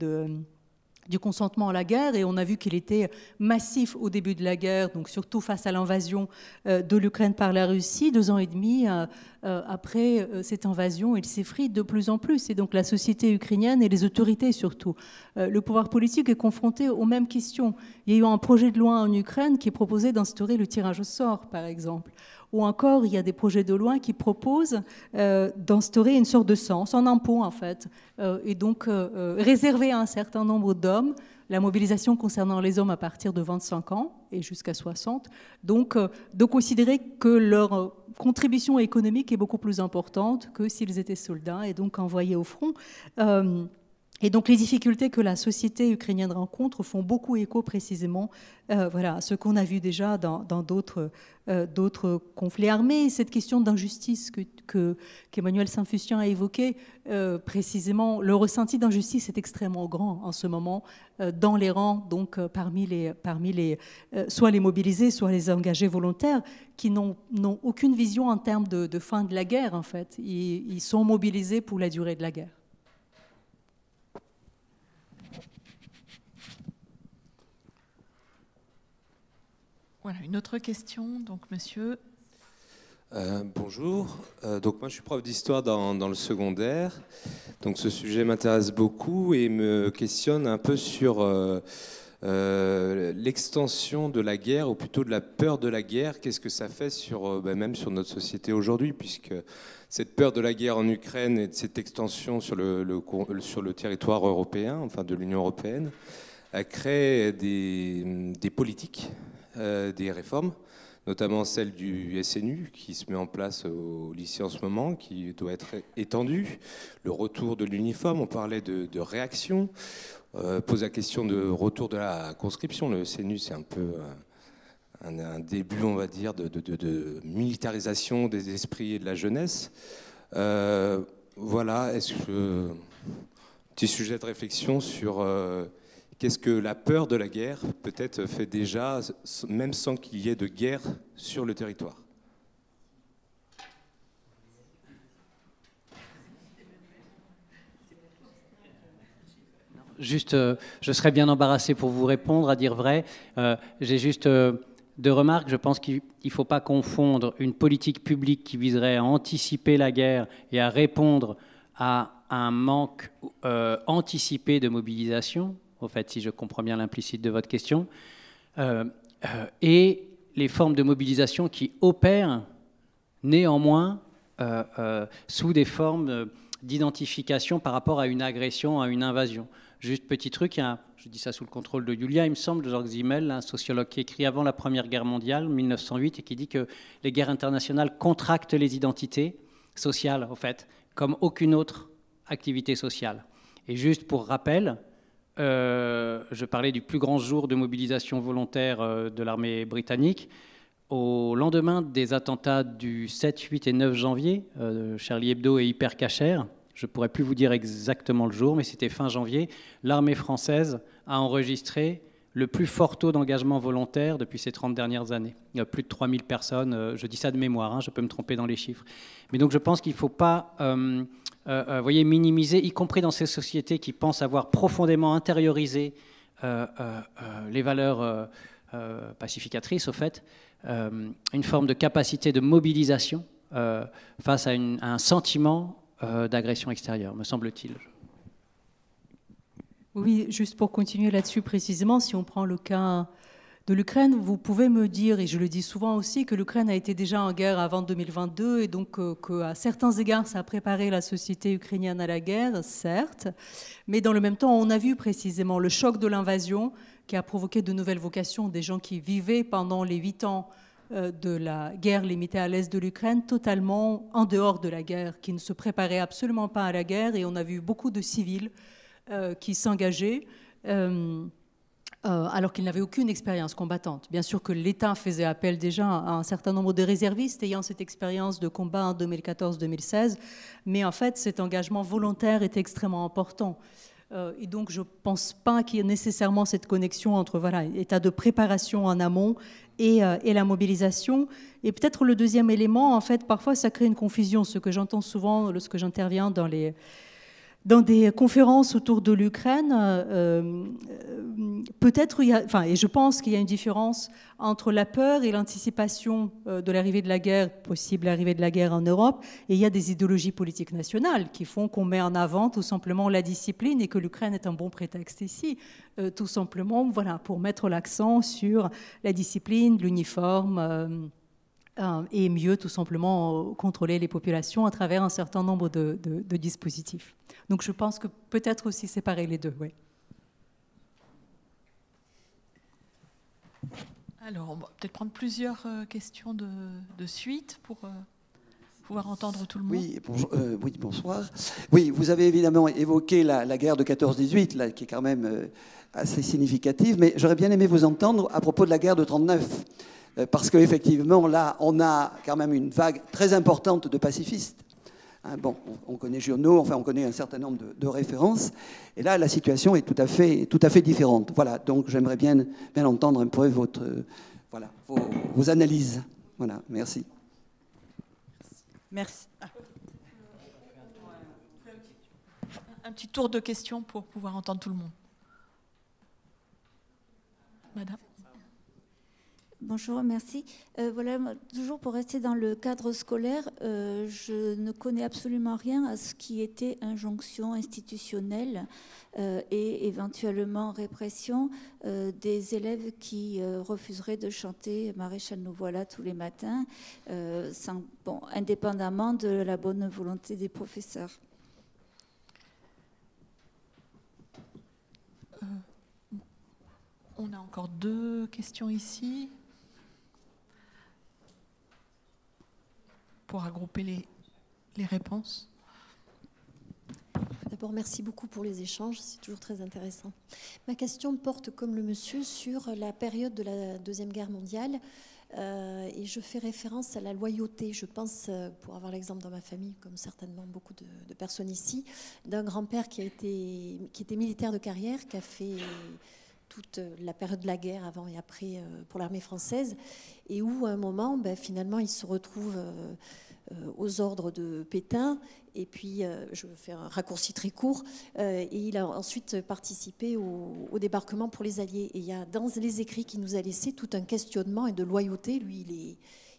du consentement à la guerre, et on a vu qu'il était massif au début de la guerre, donc surtout face à l'invasion de l'Ukraine par la Russie. 2 ans et demi après cette invasion, il s'effrite de plus en plus. Et donc la société ukrainienne et les autorités surtout, le pouvoir politique est confronté aux mêmes questions. Il y a eu un projet de loi en Ukraine qui proposait d'instaurer le tirage au sort, par exemple. Ou encore, il y a des projets de loi qui proposent d'instaurer une sorte de cens, un impôt en fait, et donc réserver à un certain nombre d'hommes la mobilisation concernant les hommes à partir de 25 ans et jusqu'à 60, donc de considérer que leur contribution économique est beaucoup plus importante que s'ils étaient soldats et donc envoyés au front. Et donc les difficultés que la société ukrainienne rencontre font beaucoup écho précisément à ce qu'on a vu déjà dans d'autres conflits armés. Cette question d'injustice qu'Emmanuel Saint-Fustian a évoquée, précisément, le ressenti d'injustice est extrêmement grand en ce moment dans les rangs, donc parmi les soit les mobilisés, soit les engagés volontaires, qui n'ont aucune vision en termes de fin de la guerre, en fait. Ils sont mobilisés pour la durée de la guerre. Voilà, une autre question, donc monsieur. Bonjour, donc moi je suis prof d'histoire dans le secondaire, donc ce sujet m'intéresse beaucoup et me questionne un peu sur l'extension de la guerre, ou plutôt de la peur de la guerre. Qu'est-ce que ça fait même sur notre société aujourd'hui, puisque cette peur de la guerre en Ukraine et de cette extension sur le territoire européen, enfin de l'Union européenne, a créé des politiques, des réformes, notamment celle du SNU qui se met en place au lycée en ce moment, qui doit être étendue, le retour de l'uniforme, on parlait de réaction, pose la question de retour de la conscription. Le CNU, c'est un peu un début, on va dire, de militarisation des esprits et de la jeunesse. Voilà, petit sujet de réflexion sur qu'est-ce que la peur de la guerre peut-être fait déjà, même sans qu'il y ait de guerre sur le territoire. Juste, je serais bien embarrassé pour vous répondre, à dire vrai. J'ai juste deux remarques. Je pense qu'il ne faut pas confondre une politique publique qui viserait à anticiper la guerre et à répondre à un manque anticipé de mobilisation, au fait, si je comprends bien l'implicite de votre question, et les formes de mobilisation qui opèrent néanmoins sous des formes d'identification par rapport à une agression, à une invasion. Juste petit truc, je dis ça sous le contrôle de Julia, il me semble, de Georges Simmel, un sociologue qui écrit avant la Première Guerre mondiale, 1908, et qui dit que les guerres internationales contractent les identités sociales, au fait, comme aucune autre activité sociale. Et juste pour rappel, je parlais du plus grand jour de mobilisation volontaire de l'armée britannique. Au lendemain des attentats du 7, 8 et 9 janvier, Charlie Hebdo et Hyper Cacher, je ne pourrais plus vous dire exactement le jour, mais c'était fin janvier, l'armée française a enregistré le plus fort taux d'engagement volontaire depuis ces 30 dernières années. Il y a plus de 3000 personnes, je dis ça de mémoire, je peux me tromper dans les chiffres. Mais donc je pense qu'il ne faut pas minimiser, y compris dans ces sociétés qui pensent avoir profondément intériorisé les valeurs pacificatrices, au fait, une forme de capacité de mobilisation face à un sentiment d'agression extérieure, me semble-t-il. Oui, juste pour continuer là-dessus précisément, si on prend le cas de l'Ukraine, vous pouvez me dire, et je le dis souvent aussi, que l'Ukraine a été déjà en guerre avant 2022 et donc qu'à certains égards, ça a préparé la société ukrainienne à la guerre, certes, mais dans le même temps, on a vu précisément le choc de l'invasion qui a provoqué de nouvelles vocations des gens qui vivaient pendant les 8 ans de la guerre limitée à l'est de l'Ukraine, totalement en dehors de la guerre, qui ne se préparaient absolument pas à la guerre, et on a vu beaucoup de civils qui s'engageaient alors qu'ils n'avaient aucune expérience combattante. Bien sûr que l'État faisait appel déjà à un certain nombre de réservistes ayant cette expérience de combat en 2014-2016, mais en fait cet engagement volontaire est extrêmement important. Et donc je ne pense pas qu'il y ait nécessairement cette connexion entre état de préparation en amont et la mobilisation. Et peut-être le deuxième élément, en fait, parfois ça crée une confusion, ce que j'entends souvent lorsque j'interviens dans des conférences autour de l'Ukraine, peut-être, et je pense qu'il y a une différence entre la peur et l'anticipation de l'arrivée de la guerre, possible arrivée de la guerre en Europe, et il y a des idéologies politiques nationales qui font qu'on met en avant tout simplement la discipline et que l'Ukraine est un bon prétexte ici, tout simplement, pour mettre l'accent sur la discipline, l'uniforme, et mieux tout simplement contrôler les populations à travers un certain nombre de dispositifs. Donc je pense que peut-être aussi séparer les deux, oui. Alors, on va peut-être prendre plusieurs questions de suite pour pouvoir entendre tout le monde. Oui, bonsoir. Oui, vous avez évidemment évoqué la guerre de 14-18, là, qui est quand même assez significative, mais j'aurais bien aimé vous entendre à propos de la guerre de 39. Parce qu'effectivement, là, on a quand même une vague très importante de pacifistes. Bon, on connaît Giono, enfin, on connaît un certain nombre de références. Et là, la situation est tout à fait différente. Voilà, donc j'aimerais bien entendre un peu vos analyses. Voilà, merci. Merci. Un petit tour de questions pour pouvoir entendre tout le monde. Madame. Bonjour, merci. Toujours pour rester dans le cadre scolaire, je ne connais absolument rien à ce qui était injonction institutionnelle et éventuellement répression des élèves qui refuseraient de chanter Maréchal nous voilà tous les matins, indépendamment de la bonne volonté des professeurs. On a encore 2 questions ici. Pour regrouper les réponses. D'abord, merci beaucoup pour les échanges, c'est toujours très intéressant. Ma question porte, comme le monsieur, sur la période de la Deuxième Guerre mondiale. Et je fais référence à la loyauté. Je pense, pour avoir l'exemple dans ma famille, comme certainement beaucoup de personnes ici, d'un grand-père qui était militaire de carrière, qui a fait toute la période de la guerre avant et après pour l'armée française, et où à un moment, finalement, il se retrouve aux ordres de Pétain, et puis je fais un raccourci très court, et il a ensuite participé au débarquement pour les Alliés. Et il y a dans les écrits qu'il nous a laissés tout un questionnement et de loyauté. Lui,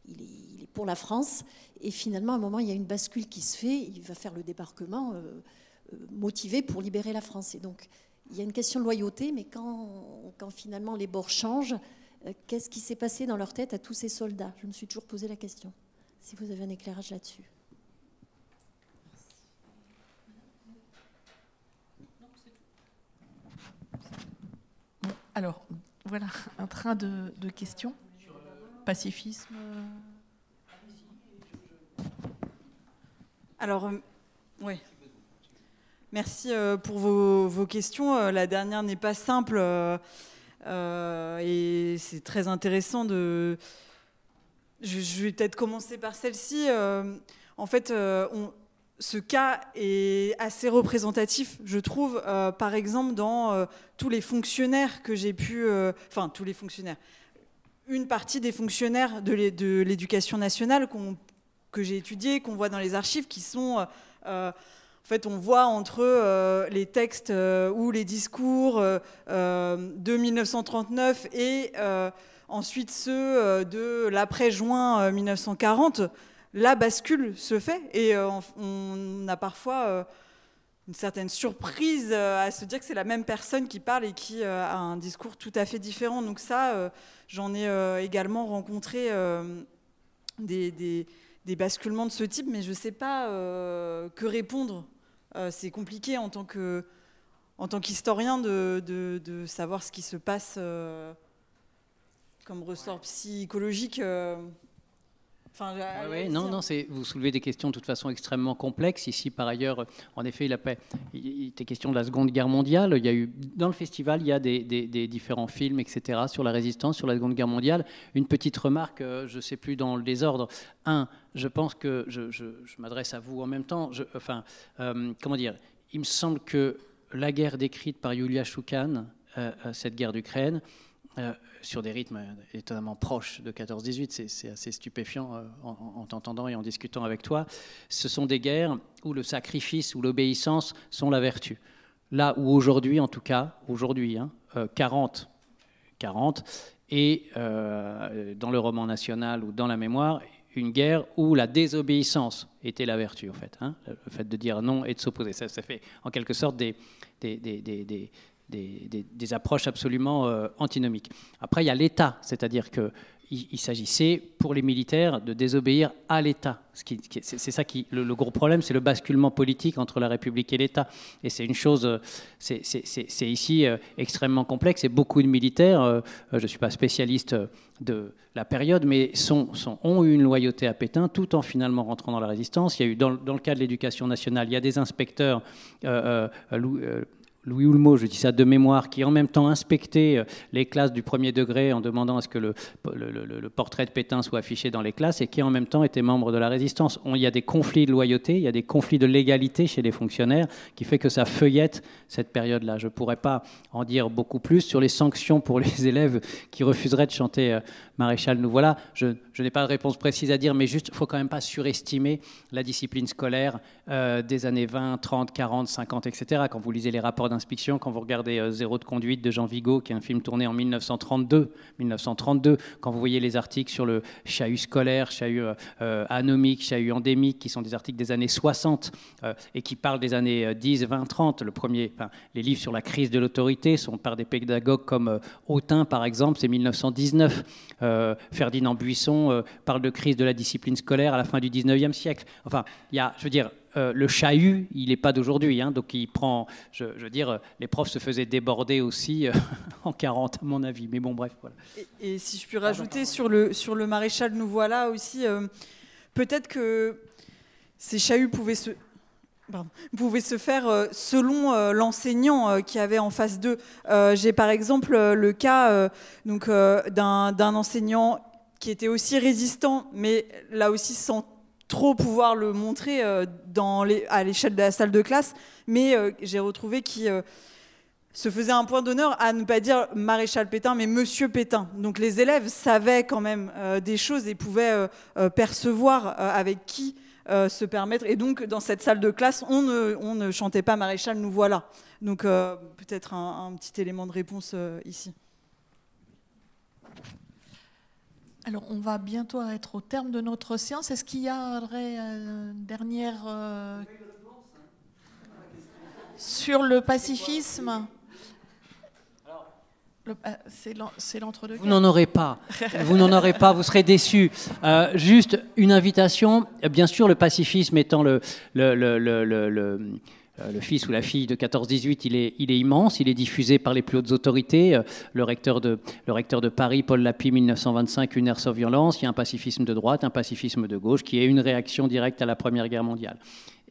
il est pour la France, et finalement, à un moment, il y a une bascule qui se fait, il va faire le débarquement motivé pour libérer la France. Et donc, il y a une question de loyauté, mais quand finalement les bords changent, qu'est-ce qui s'est passé dans leur tête à tous ces soldats? Je me suis toujours posé la question. Si vous avez un éclairage là-dessus. Bon, alors, voilà un train de questions. Pacifisme. Alors, oui. Merci pour vos questions. La dernière n'est pas simple et c'est très intéressant de... Je vais peut-être commencer par celle-ci. En fait, ce cas est assez représentatif, je trouve, par exemple, dans tous les fonctionnaires que j'ai pu... Enfin, tous les fonctionnaires. Une partie des fonctionnaires de l'éducation nationale que j'ai étudiés, qu'on voit dans les archives, qui sont... En fait, on voit entre les textes ou les discours de 1939 et ensuite ceux de l'après-juin 1940, la bascule se fait et on a parfois une certaine surprise à se dire que c'est la même personne qui parle et qui a un discours tout à fait différent. Donc ça, j'en ai également rencontré des basculements de ce type, mais je ne sais pas que répondre. C'est compliqué en tant qu'historien de savoir ce qui se passe comme ressort psychologique. Vous soulevez des questions de toute façon extrêmement complexes. Ici, par ailleurs, en effet, il était question de la Seconde Guerre mondiale. Il y a eu, dans le festival, il y a des différents films, etc., sur la résistance, sur la Seconde Guerre mondiale. Une petite remarque, je ne sais plus dans le désordre. Je pense que je m'adresse à vous en même temps. Comment dire ? Il me semble que la guerre décrite par Yulia Shoukan, cette guerre d'Ukraine, sur des rythmes étonnamment proches de 14-18, c'est assez stupéfiant en t'entendant et en discutant avec toi. Ce sont des guerres où le sacrifice ou l'obéissance sont la vertu. Là où aujourd'hui, en tout cas, 40, et dans le roman national ou dans la mémoire, une guerre où la désobéissance était la vertu, en fait. Le fait de dire non et de s'opposer. Ça fait en quelque sorte des approches absolument antinomiques. Après, il y a l'État, c'est-à-dire qu'il s'agissait pour les militaires de désobéir à l'État. C'est ça le gros problème, c'est le basculement politique entre la République et l'État. Et c'est une chose, c'est ici extrêmement complexe. Et beaucoup de militaires, je ne suis pas spécialiste de la période, mais ont eu une loyauté à Pétain tout en finalement rentrant dans la résistance. Il y a eu, dans le cas de l'éducation nationale, il y a des inspecteurs... Louis Houlmeau, je dis ça de mémoire, qui en même temps inspectait les classes du premier degré en demandant à ce que le portrait de Pétain soit affiché dans les classes et qui en même temps était membre de la résistance. Il y a des conflits de loyauté, il y a des conflits de légalité chez les fonctionnaires qui fait que ça feuillette cette période-là. Je ne pourrais pas en dire beaucoup plus sur les sanctions pour les élèves qui refuseraient de chanter Maréchal nous voilà. Je n'ai pas de réponse précise à dire, mais juste, il ne faut quand même pas surestimer la discipline scolaire des années 20, 30, 40, 50, etc. Quand vous lisez les rapports d'inspection, quand vous regardez Zéro de conduite de Jean Vigo, qui est un film tourné en 1932, quand vous voyez les articles sur le chahut scolaire, chahut anomique, chahut endémique, qui sont des articles des années 60 et qui parlent des années 10, 20, 30. Les livres sur la crise de l'autorité sont par des pédagogues comme Autain, par exemple, c'est 1919. Ferdinand Buisson parle de crise de la discipline scolaire à la fin du 19e siècle. Enfin, le chahut, il n'est pas d'aujourd'hui, donc il prend, je veux dire, les profs se faisaient déborder aussi en 40, à mon avis. Mais bon, bref, voilà. Et si je puis rajouter sur le maréchal nous voilà aussi, peut-être que ces chahuts pouvaient se... pouvait se faire selon l'enseignant qui avait en face d'eux. J'ai par exemple le cas d'un enseignant qui était aussi résistant, mais là aussi sans trop pouvoir le montrer à l'échelle de la salle de classe, mais j'ai retrouvé qui se faisait un point d'honneur à ne pas dire Maréchal Pétain, mais Monsieur Pétain. Donc les élèves savaient quand même des choses et pouvaient percevoir avec qui se permettre. Et donc dans cette salle de classe, on ne chantait pas Maréchal, nous voilà. Donc peut-être un petit élément de réponse ici. Alors, on va bientôt être au terme de notre séance. Est-ce qu'il y aurait une dernière sur le pacifisme? C'est l'entre-deux. Vous n'en aurez pas. Vous n'en aurez pas. Vous serez déçus. Juste une invitation. Bien sûr, le pacifisme étant le fils ou la fille de 14-18, il est immense, il est diffusé par les plus hautes autorités. Le recteur de Paris, Paul Lapie, 1925, une ère sans violence. Il y a un pacifisme de droite, un pacifisme de gauche, qui est une réaction directe à la Première Guerre mondiale.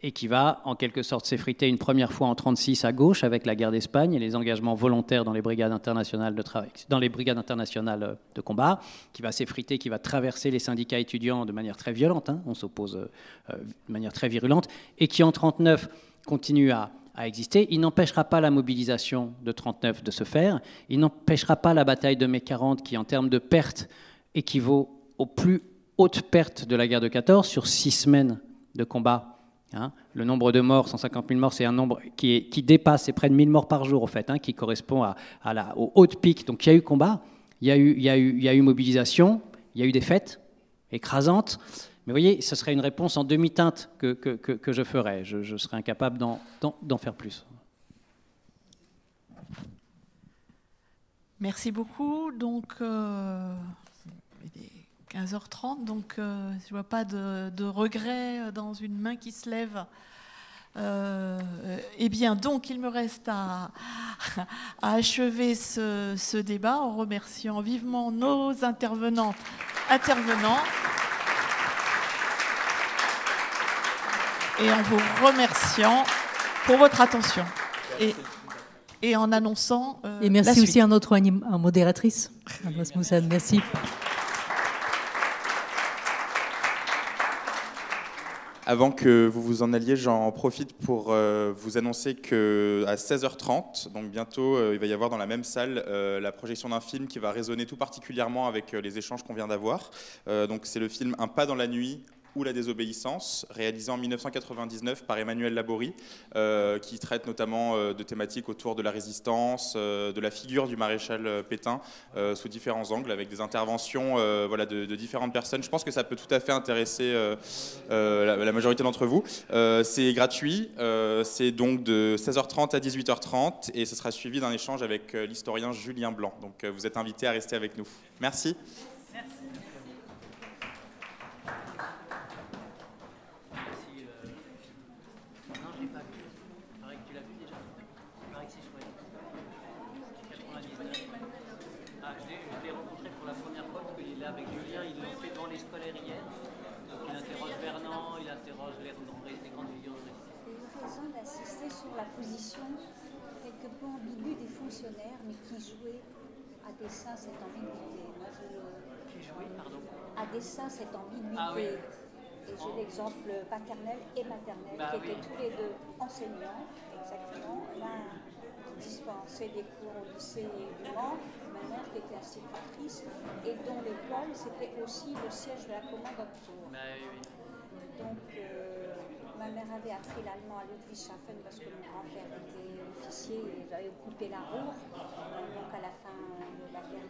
Et qui va, en quelque sorte, s'effriter une première fois en 1936 à gauche, avec la guerre d'Espagne et les engagements volontaires dans les brigades internationales de travail, dans les brigades internationales de combat, qui va s'effriter, qui va traverser les syndicats étudiants de manière très violente, on s'oppose de manière très virulente, et qui en 1939 continue à exister. Il n'empêchera pas la mobilisation de 1939 de se faire, il n'empêchera pas la bataille de mai 40, qui en termes de pertes équivaut aux plus hautes pertes de la guerre de 14 sur 6 semaines de combat. Le nombre de morts, 150 000 morts, c'est un nombre qui dépasse, c'est près de 1000 morts par jour, en fait, qui correspond au haut pic. Donc il y a eu combat, il y a eu mobilisation, il y a eu des défaites écrasantes. Mais vous voyez, ce serait une réponse en demi-teinte que je ferais. Je serais incapable d'en faire plus. Merci beaucoup. Donc, il est 15h30, donc je ne vois pas de regret dans une main qui se lève. Eh bien, donc, il me reste à achever ce débat en remerciant vivement nos intervenants. Et en vous remerciant pour votre attention. Et en annonçant et merci aussi à notre modératrice, Rasmussen. Merci. Avant que vous vous en alliez, j'en profite pour vous annoncer qu'à 16h30, donc bientôt, il va y avoir dans la même salle la projection d'un film qui va résonner tout particulièrement avec les échanges qu'on vient d'avoir. Donc c'est le film Un pas dans la nuit ou la désobéissance, réalisé en 1999 par Emmanuel Laborie, qui traite notamment de thématiques autour de la résistance, de la figure du maréchal Pétain, sous différents angles, avec des interventions de différentes personnes. Je pense que ça peut tout à fait intéresser la majorité d'entre vous. C'est gratuit, c'est donc de 16h30 à 18h30, et ce sera suivi d'un échange avec l'historien Julien Blanc. Donc vous êtes invités à rester avec nous. Merci. Quelque peu ambiguë des fonctionnaires, mais qui jouaient à dessein cette ambiguïté. À dessein cette ambiguïté. Ah oui. Et j'ai l'exemple paternel et maternel, qui étaient tous les deux enseignants, exactement. L'un dispensait des cours au lycée du Mans, ma mère qui était institutrice, et dont l'école, c'était aussi le siège de la commande de Tours. Donc, ma mère avait appris l'allemand à Ludwigshafen parce que mon grand-père était officier et j'avais occupé la Ruhr, donc à la fin de la guerre.